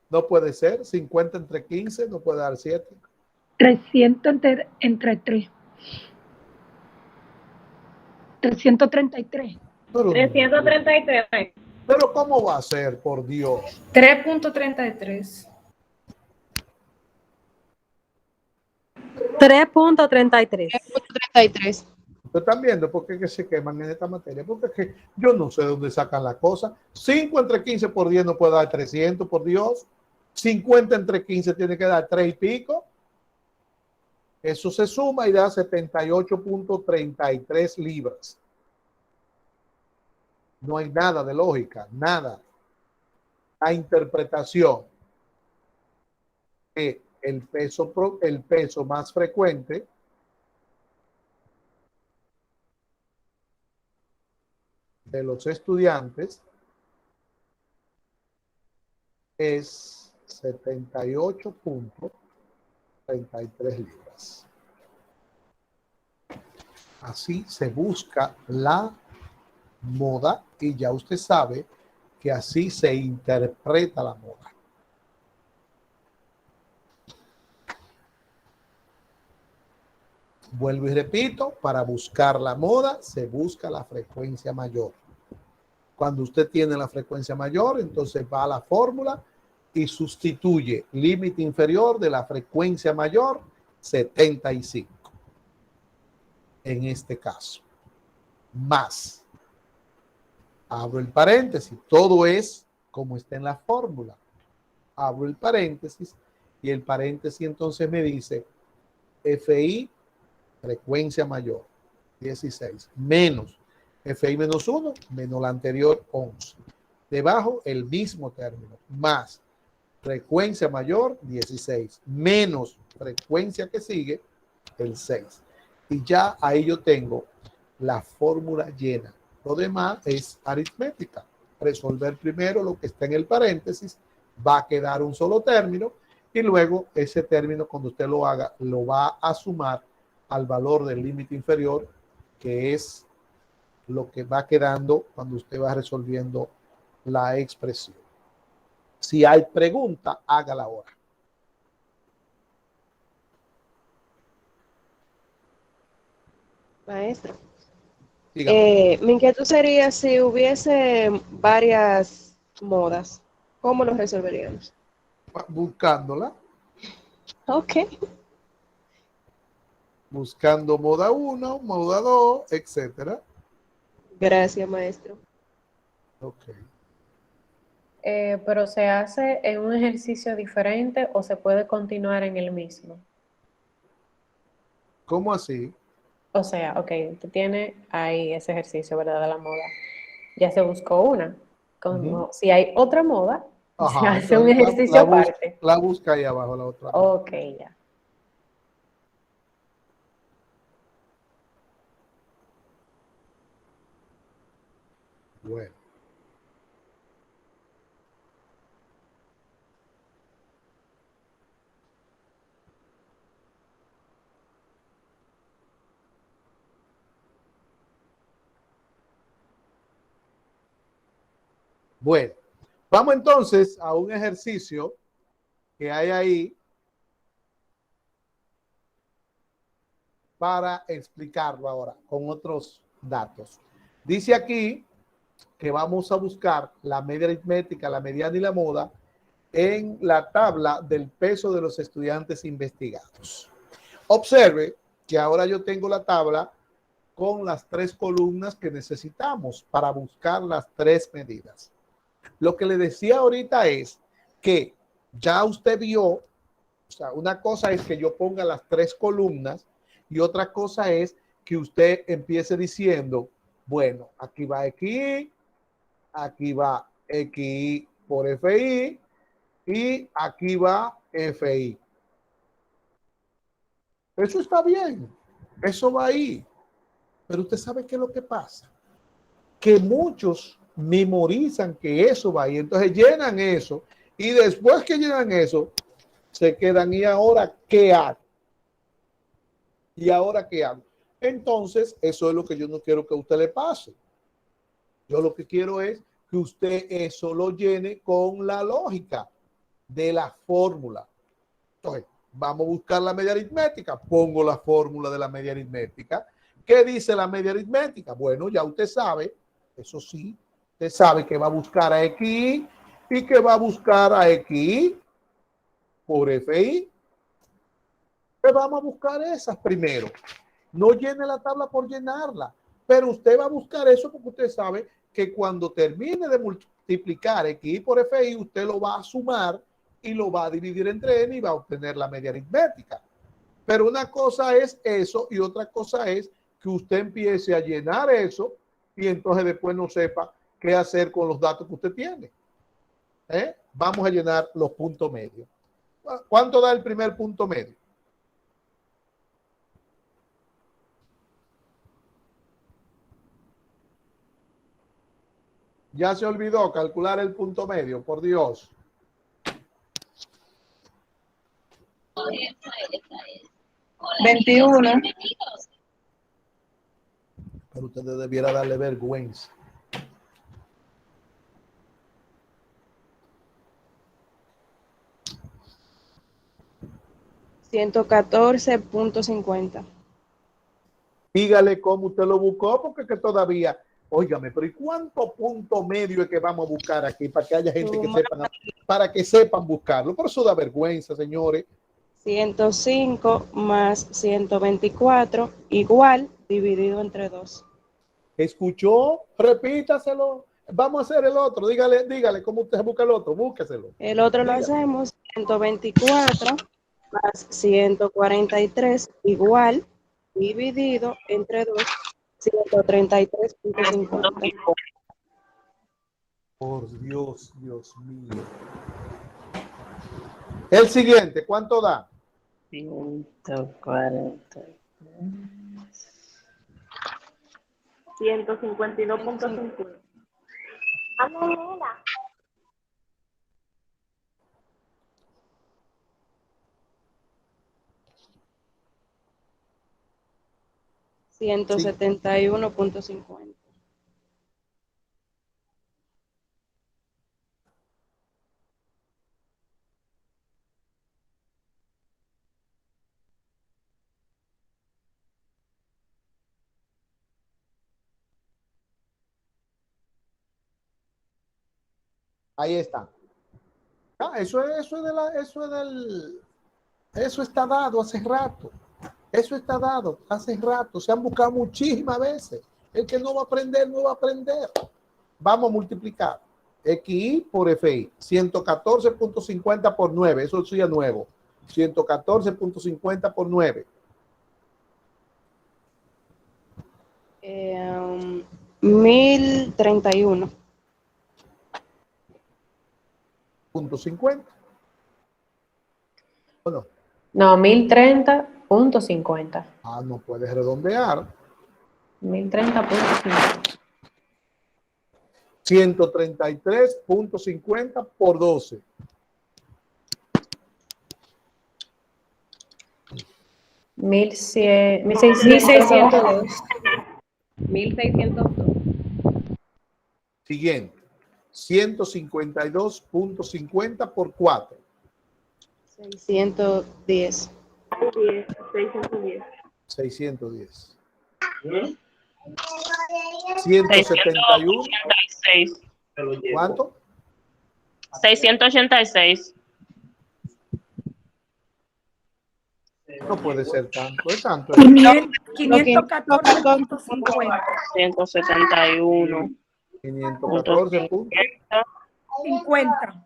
No puede ser. 50 entre 15 no puede dar 7. 300 entre 3. 333. Pero, 333. pero ¿cómo va a ser, por Dios? 3.33. 3.33. 33. Ustedes están viendo por qué que se queman en esta materia. Porque es que yo no sé de dónde sacan la cosa. 5 entre 15 por 10 no puede dar 300, por Dios. 50 entre 15 tiene que dar 3 y pico. Eso se suma y da 78.33 libras. No hay nada de lógica, nada. La interpretación de el peso más frecuente de los estudiantes es 78.33 libras. Así se busca la moda y ya usted sabe que así se interpreta la moda. Vuelvo y repito, para buscar la moda se busca la frecuencia mayor. Cuando usted tiene la frecuencia mayor, entonces va a la fórmula y sustituye límite inferior de la frecuencia mayor 75. En este caso, más. Abro el paréntesis, todo es como está en la fórmula. Abro el paréntesis y el paréntesis entonces me dice FI frecuencia mayor 16 menos FI menos 1 menos la anterior 11. Debajo el mismo término más frecuencia mayor 16 menos frecuencia que sigue el 6. Y ya ahí yo tengo la fórmula llena. Lo demás es aritmética. Resolver primero lo que está en el paréntesis, va a quedar un solo término y luego ese término cuando usted lo haga lo va a sumar al valor del límite inferior, que es lo que va quedando cuando usted va resolviendo la expresión. Si hay pregunta, hágala ahora. Maestro. Dígame. Mi inquietud sería si hubiese varias modas, ¿cómo lo resolveríamos? Buscándola, Ok. buscando moda 1, moda 2, etcétera. Gracias, maestro. Ok. Pero se hace en un ejercicio diferente o se puede continuar en el mismo. ¿Cómo así? O sea, ok, usted tiene ahí ese ejercicio, ¿verdad? De la moda. Ya se buscó una. Como si hay otra moda, se Ajá, hace un entonces ejercicio aparte. la busca ahí abajo, la otra. Ok, ya. Bueno. Bueno, vamos entonces a un ejercicio que hay ahí para explicarlo ahora con otros datos. Dice aquí que vamos a buscar la media aritmética, la mediana y la moda en la tabla del peso de los estudiantes investigados. Observe que ahora yo tengo la tabla con las 3 columnas que necesitamos para buscar las 3 medidas. Lo que le decía ahorita es que ya usted vio, o sea, una cosa es que yo ponga las 3 columnas Y otra cosa es que usted empiece diciendo, bueno, aquí va XI, aquí va XI por FI y aquí va FI. Eso está bien, eso va ahí. Pero usted sabe qué es lo que pasa. Que muchos memorizan que eso va ahí, entonces llenan eso y después que llenan eso, se quedan y ahora ¿qué hago? ¿Y ahora qué hago? Entonces, eso es lo que yo no quiero que a usted le pase. Yo lo que quiero es que usted eso lo llene con la lógica de la fórmula. Entonces, vamos a buscar la media aritmética. Pongo la fórmula de la media aritmética. ¿Qué dice la media aritmética? Bueno, ya usted sabe, eso sí, usted sabe que va a buscar a XI y que va a buscar a XI por FI. Pues vamos a buscar esas primero. No llene la tabla por llenarla, pero usted va a buscar eso porque usted sabe que cuando termine de multiplicar XI por FI, usted lo va a sumar y lo va a dividir entre n y va a obtener la media aritmética. Pero una cosa es eso y otra cosa es que usted empiece a llenar eso y entonces después no sepa qué hacer con los datos que usted tiene. Vamos a llenar los puntos medios. ¿Cuánto da el primer punto medio? Ya se olvidó calcular el punto medio, por Dios. $21. Pero ustedes debiera darle vergüenza. $114.50. Dígale cómo usted lo buscó, porque que todavía, óigame, pero ¿y cuánto punto medio es que vamos a buscar aquí para que haya gente que sepan, para que sepan buscarlo? Por eso da vergüenza, señores. 105 más 124 igual dividido entre 2. ¿Escuchó? Repítaselo. Vamos a hacer el otro. Dígale cómo usted busca el otro. Búsqueselo. El otro Dígale. lo hacemos 124 más 143 igual dividido entre 2, 133.50. Por Dios, Dios mío. El siguiente, ¿cuánto da? 140. 152.50. Sí. 171.50. Ahí está. Eso está dado hace rato. Eso está dado hace rato. Se han buscado muchísimas veces. El que no va a aprender, no va a aprender. Vamos a multiplicar. XI por FI. 114.50 por 9. Eso sería nuevo. 114.50 por 9. 1031. .50. ¿O no? No, 1030.50. Ah, no puedes redondear. 1030.50. 133.50 por 12. 1602. 1602. Siguiente. 152.50 por 4. 610. 610. 171. 686. ¿Cuánto? 686. No puede ser tanto. Es tanto. 514.50. 171. 514 puntos. 50.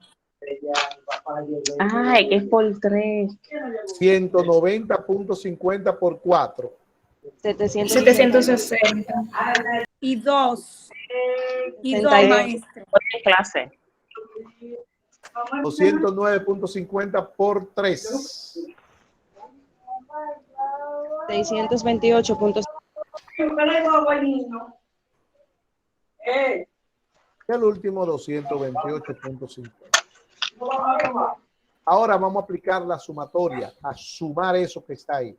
Ay, que es por 3. 190.50 por 4. 760. Y 2. Y 2, 62. maestro. ¿Qué clase? 209.50 por 3. 628. El último 228.50. Ahora vamos a aplicar la sumatoria, a sumar eso que está ahí.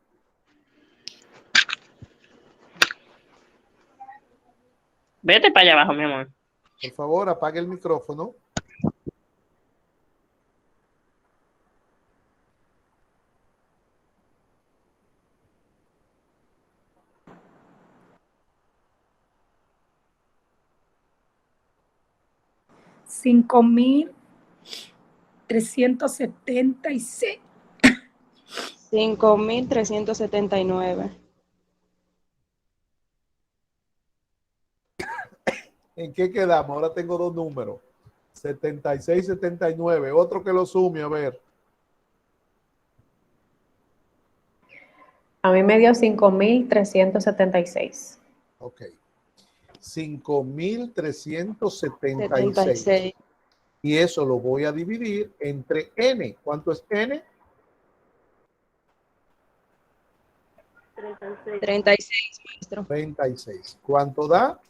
Vete para allá abajo, mi amor. Por favor, apague el micrófono. $5,376. 5.379. ¿En qué quedamos? Ahora tengo dos números. 76, 79. Otro que lo sume, a ver. A mí me dio 5,376. Ok. 5.376. 76. Y eso lo voy a dividir entre n. ¿Cuánto es n? 36, maestro. 36. ¿Cuánto da?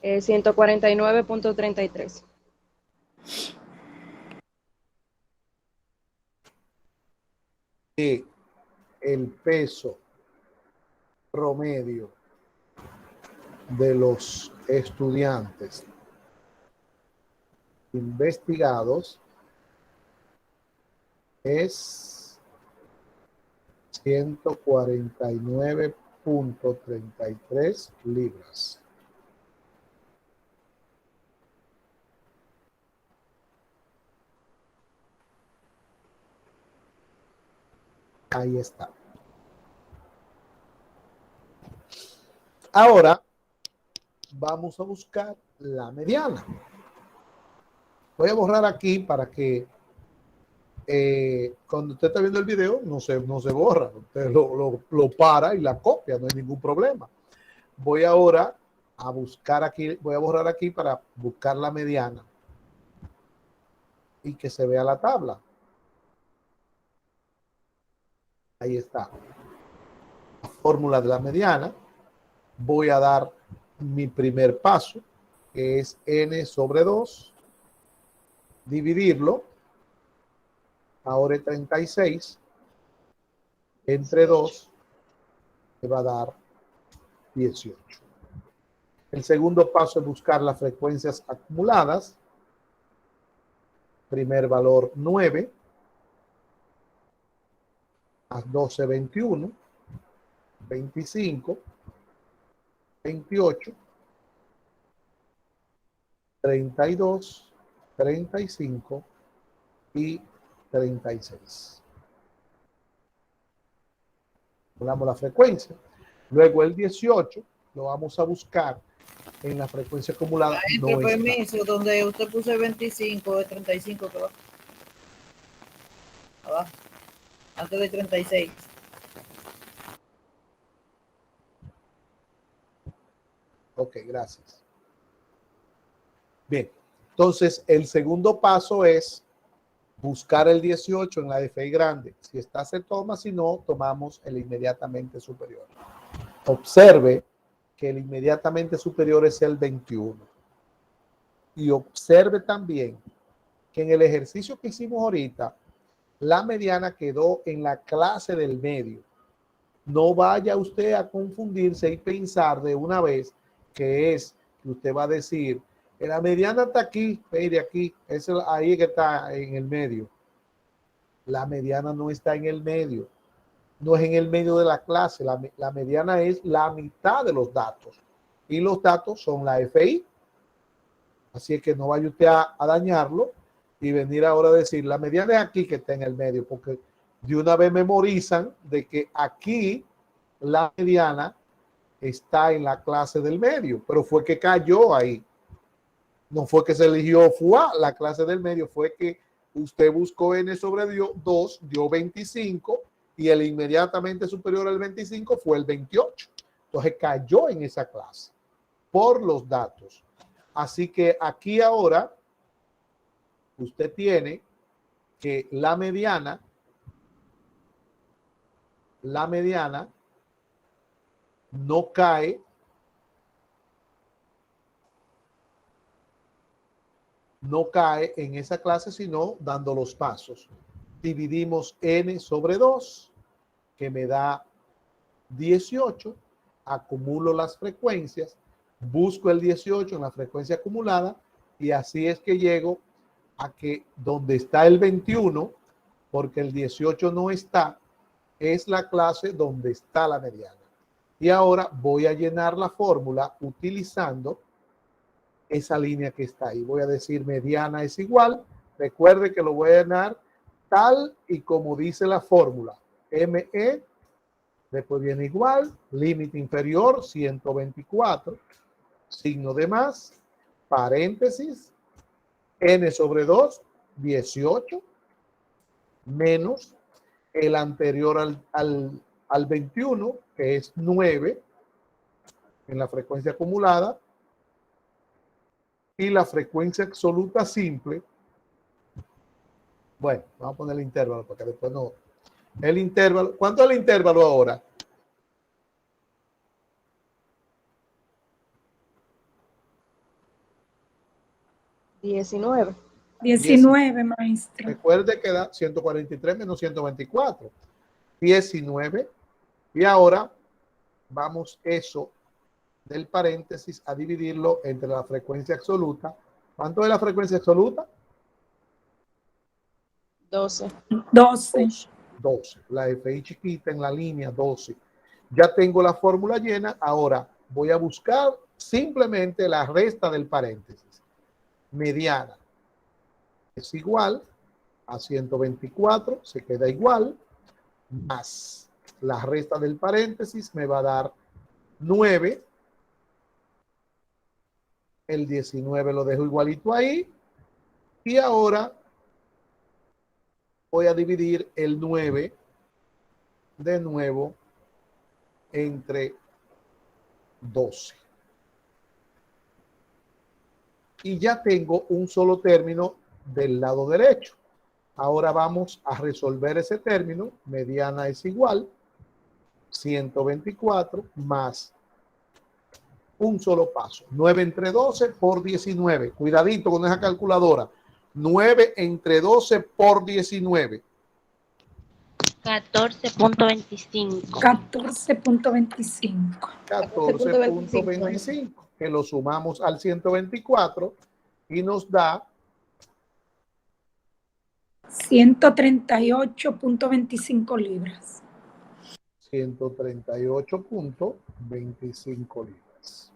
149.33. El peso promedio de los estudiantes investigados es 149.33 libras. Ahí está. Ahora vamos a buscar la mediana. Voy a borrar aquí para que cuando usted está viendo el video no se borra. Usted lo para y la copia, no hay ningún problema. Voy ahora a buscar aquí, voy a borrar aquí para buscar la mediana y que se vea la tabla. Ahí está. La fórmula de la mediana. Voy a dar mi primer paso, que es n sobre 2, dividirlo, ahora es 36, entre 2, me va a dar 18. El segundo paso es buscar las frecuencias acumuladas. Primer valor 9, más 12, 21, 25, 28, 32, 35 y 36. Calculamos la frecuencia. Luego el 18 lo vamos a buscar en la frecuencia acumulada. Maestro, No está. permiso, donde usted puso el 25, el 35 que va abajo, antes de 36. Ok, gracias. Bien, entonces el segundo paso es buscar el 18 en la DFI grande. Si está, se toma, si no, tomamos el inmediatamente superior. Observe que el inmediatamente superior es el 21. Y observe también que en el ejercicio que hicimos ahorita, la mediana quedó en la clase del medio. No vaya usted a confundirse y pensar de una vez que usted va a decir, la mediana está aquí, mire aquí, ahí que está en el medio. La mediana no está en el medio. No es en el medio de la clase. La mediana es la mitad de los datos. Y los datos son la FI. Así es que no vaya usted a dañarlo y venir ahora a decir, la mediana es aquí que está en el medio, porque de una vez memorizan de que aquí la mediana está en la clase del medio, pero fue que cayó ahí. No fue que se eligió FUA, la clase del medio, fue que usted buscó n sobre 2, dio 25 y el inmediatamente superior al 25 fue el 28. Entonces cayó en esa clase por los datos. Así que aquí ahora usted tiene que la mediana no cae en esa clase, sino dando los pasos. Dividimos n sobre 2, que me da 18, acumulo las frecuencias, busco el 18 en la frecuencia acumulada y así es que llego a que donde está el 21, porque el 18 no está, es la clase donde está la mediana. Y ahora voy a llenar la fórmula utilizando esa línea que está ahí. Voy a decir mediana es igual. Recuerde que lo voy a llenar tal y como dice la fórmula. ME, después viene igual, límite inferior 124, signo de más, paréntesis, n sobre 2, 18, menos el anterior al 21, que es 9, en la frecuencia acumulada, y la frecuencia absoluta simple. Bueno, vamos a poner el intervalo porque después no. El intervalo, ¿cuánto es el intervalo ahora? $19. 19, maestro. Recuerde que da 143 menos 124. 19. Y ahora vamos eso del paréntesis a dividirlo entre la frecuencia absoluta. ¿Cuánto es la frecuencia absoluta? 12. 12. 12. La FI chiquita en la línea 12. Ya tengo la fórmula llena. Ahora voy a buscar simplemente la resta del paréntesis. Mediana es igual a 124, se queda igual, más la resta del paréntesis me va a dar 9. El 19 lo dejo igualito ahí. Y ahora voy a dividir el 9 de nuevo entre 12. Y ya tengo un solo término del lado derecho. Ahora vamos a resolver ese término. Mediana es igual 124 más un solo paso. 9 entre 12 por 19. Cuidadito con esa calculadora. 9 entre 12 por 19. 14.25. 14.25. 14.25. Que lo sumamos al 124 y nos da 138.25 libras. 138.25 libras.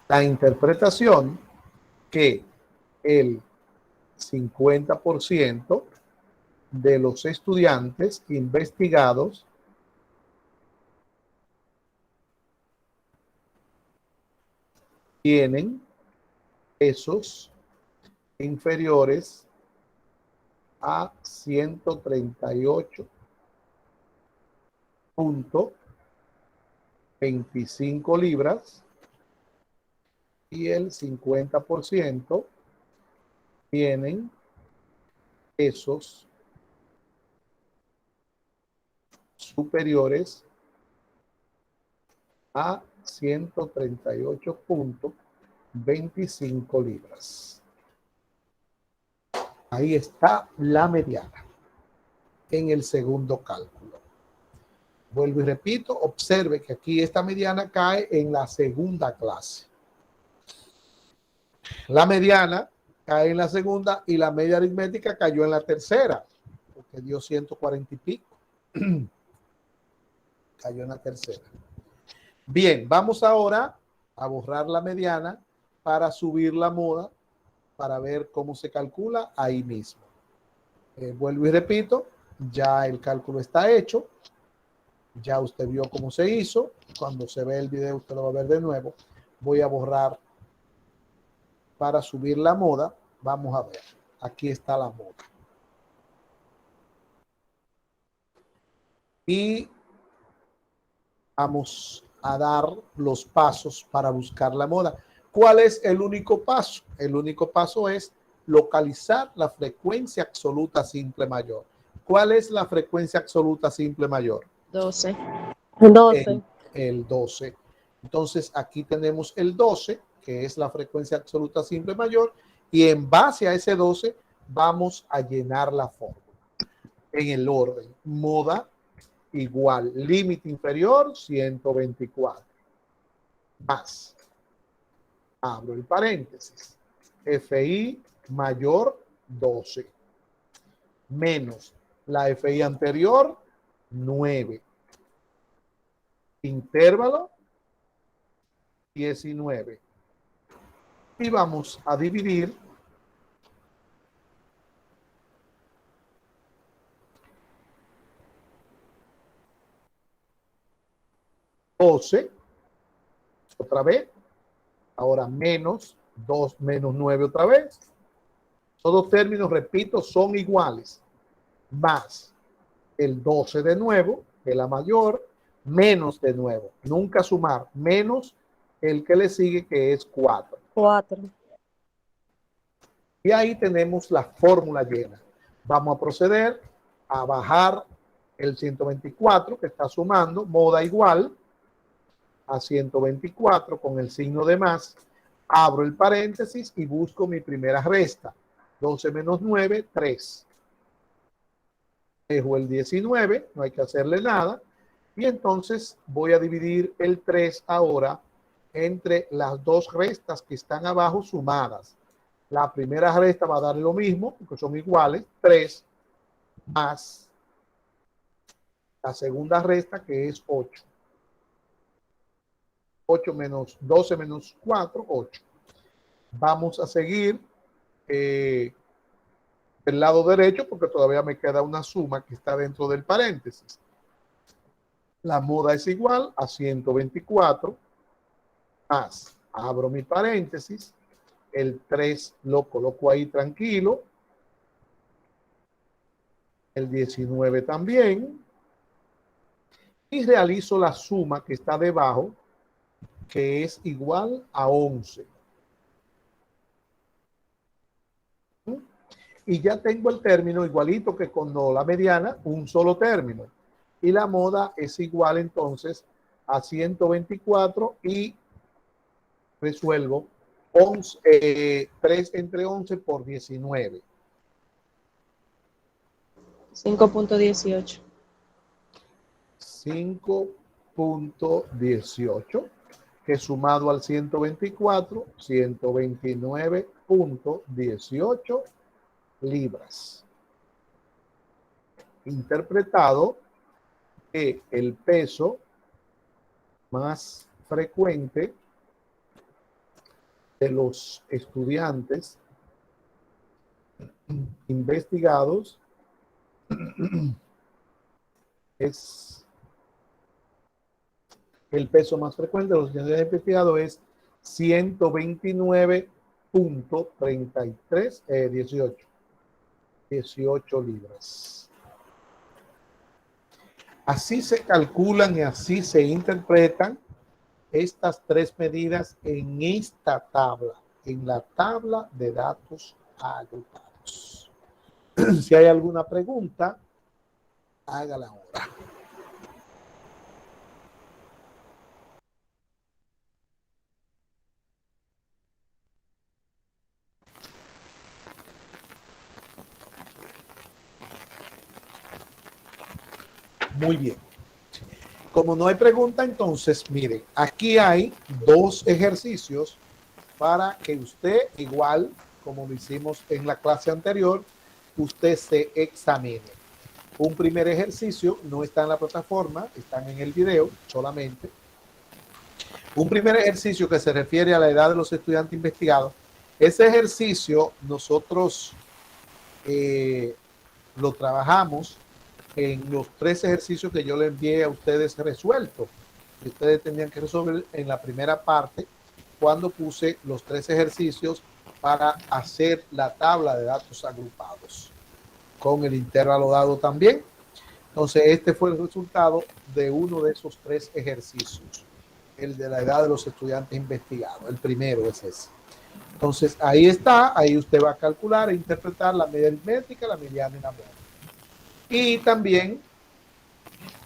La interpretación que el 50% de los estudiantes investigados tienen pesos inferiores a 138.25 libras y el 50% tienen pesos superiores a 138.25 libras. Ahí está la mediana en el segundo cálculo. Vuelvo y repito, observe que aquí esta mediana cae en la segunda clase. La mediana cae en la segunda y la media aritmética cayó en la tercera, porque dio 140 y pico. Cayó en la tercera. Bien, vamos ahora a borrar la mediana para subir la moda, para ver cómo se calcula ahí mismo. Vuelvo y repito, ya el cálculo está hecho. Ya usted vio cómo se hizo. Cuando se ve el video, usted lo va a ver de nuevo. Voy a borrar para subir la moda. Vamos a ver. Aquí está la moda. Y vamos a dar los pasos para buscar la moda. ¿Cuál es el único paso? El único paso es localizar la frecuencia absoluta simple mayor. ¿Cuál es la frecuencia absoluta simple mayor? 12. 12. El 12. Entonces aquí tenemos el 12, que es la frecuencia absoluta simple mayor, y en base a ese 12 vamos a llenar la fórmula en el orden. Moda igual límite inferior 124 más, abro el paréntesis, FI mayor 12 menos la FI anterior 9, intervalo 19, y vamos a dividir otra vez, ahora menos 2 menos 9 otra vez. Todos términos, repito, son iguales, más el 12 de nuevo, que es la mayor, menos de nuevo, nunca sumar, menos el que le sigue, que es 4. 4. Y ahí tenemos la fórmula llena. Vamos a proceder a bajar el 124 que está sumando, moda igual a 124 con el signo de más, abro el paréntesis y busco mi primera resta. 12 menos 9, 3. Dejo el 19, no hay que hacerle nada. Y entonces voy a dividir el 3 ahora entre las dos restas que están abajo sumadas. La primera resta va a dar lo mismo, porque son iguales, 3 más la segunda resta, que es 8. 8 menos 12 menos 4, 8. Vamos a seguir del lado derecho, porque todavía me queda una suma que está dentro del paréntesis. La moda es igual a 124 más, abro mi paréntesis, el 3 lo coloco ahí tranquilo, el 19 también, y realizo la suma que está debajo, que es igual a 11. Y ya tengo el término igualito que con la mediana, un solo término. Y la moda es igual entonces a 124 y resuelvo 3 entre 11 por 19. 5.18. 5.18, que sumado al 124, 129.18 libras. Interpretado que el peso más frecuente de los estudiantes investigados es el peso más frecuente de los estudiantes investigados es 129.33 18 libras. Así se calculan y así se interpretan estas tres medidas en esta tabla, en la tabla de datos agrupados. Si hay alguna pregunta, hágala ahora. Muy bien. Como no hay pregunta, entonces, miren, aquí hay dos ejercicios para que usted, igual como lo hicimos en la clase anterior, usted se examine. Un primer ejercicio no está en la plataforma, están en el video solamente. Un primer ejercicio que se refiere a la edad de los estudiantes investigados. Ese ejercicio nosotros lo trabajamos en los 3 ejercicios que yo le envié a ustedes resueltos. Ustedes tenían que resolver en la primera parte cuando puse los 3 ejercicios para hacer la tabla de datos agrupados con el intervalo dado también. Entonces, este fue el resultado de uno de esos 3 ejercicios, el de la edad de los estudiantes investigados. El primero es ese. Entonces, ahí está, ahí usted va a calcular e interpretar la media aritmética, la mediana y la moda. Y también,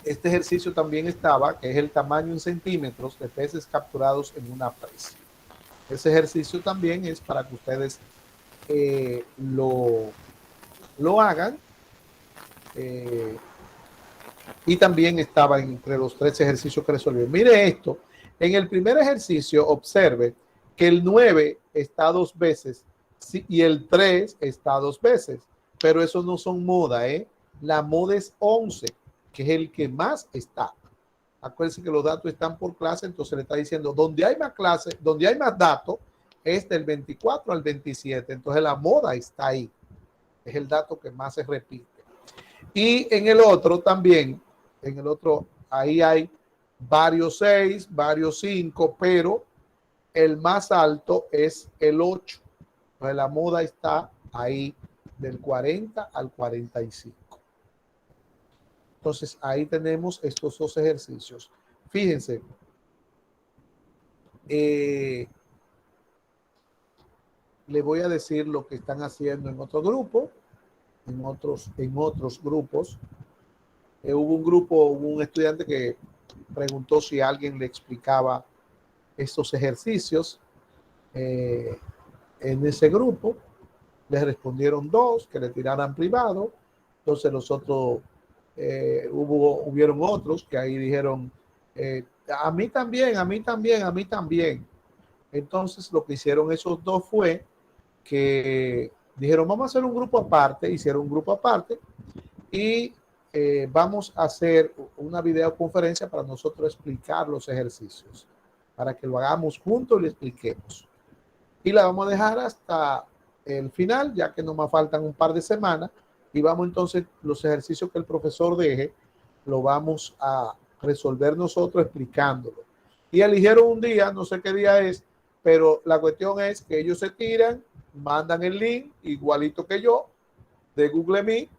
este ejercicio también estaba, que es el tamaño en centímetros de peces capturados en una presa. Ese ejercicio también es para que ustedes lo hagan. Y también estaba entre los 3 ejercicios que resolvió. Mire esto, en el primer ejercicio observe que el 9 está 2 veces y el 3 está 2 veces, pero eso no son moda, ¿eh? La moda es 11, que es el que más está. Acuérdense que los datos están por clase, entonces le está diciendo, donde hay más clases, donde hay más datos, es del 24 al 27, entonces la moda está ahí. Es el dato que más se repite. Y en el otro también, en el otro, ahí hay varios 6, varios 5, pero el más alto es el 8. Entonces la moda está ahí del 40 al 45. Entonces ahí tenemos estos 2 ejercicios. Fíjense, le voy a decir lo que están haciendo en otro grupo, en otros grupos. Hubo un estudiante que preguntó si alguien le explicaba estos ejercicios en ese grupo. Les respondieron 2 que le tiraran privado. Entonces los otros, hubieron otros que ahí dijeron, a mí también, a mí también, a mí también. Entonces lo que hicieron esos 2 fue que dijeron, vamos a hacer un grupo aparte, hicieron un grupo aparte y vamos a hacer una videoconferencia para nosotros explicar los ejercicios, para que lo hagamos juntos y le expliquemos. Y la vamos a dejar hasta el final, ya que no me faltan un par de semanas, y vamos entonces, los ejercicios que el profesor deje, lo vamos a resolver nosotros explicándolo. Y eligieron un día, no sé qué día es, pero la cuestión es que ellos se tiran, mandan el link, igualito que yo, de Google Meet,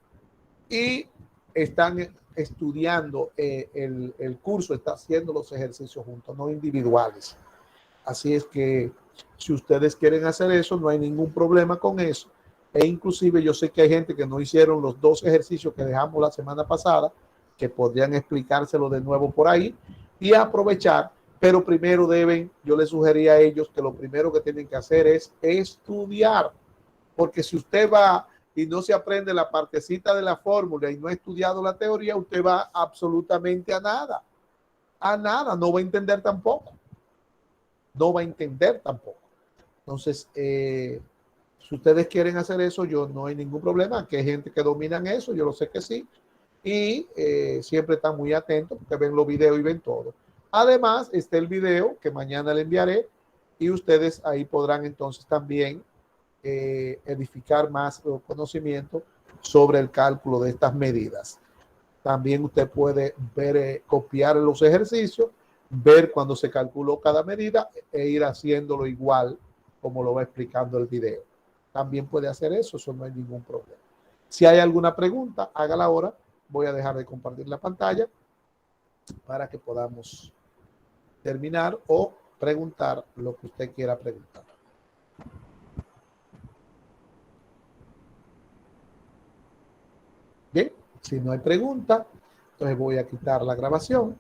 y están estudiando el curso, está haciendo los ejercicios juntos, no individuales. Así es que si ustedes quieren hacer eso, no hay ningún problema con eso. E inclusive yo sé que hay gente que no hicieron los 2 ejercicios que dejamos la semana pasada, que podrían explicárselo de nuevo por ahí y aprovechar, pero primero yo les sugería a ellos que lo primero que tienen que hacer es estudiar, porque si usted va y no se aprende la partecita de la fórmula y no ha estudiado la teoría, usted va absolutamente a nada, no va a entender tampoco. No va a entender tampoco. Entonces, si ustedes quieren hacer eso, yo no hay ningún problema, que hay gente que dominan eso, yo lo sé que sí, y siempre están muy atentos porque ven los videos y ven todo. Además, está el video que mañana le enviaré y ustedes ahí podrán entonces también edificar más conocimiento sobre el cálculo de estas medidas. También usted puede ver, copiar los ejercicios, ver cuando se calculó cada medida e ir haciéndolo igual como lo va explicando el video. También puede hacer eso no hay ningún problema. Si hay alguna pregunta, hágala ahora. Voy a dejar de compartir la pantalla para que podamos terminar o preguntar lo que usted quiera preguntar. Bien, si no hay pregunta, entonces voy a quitar la grabación.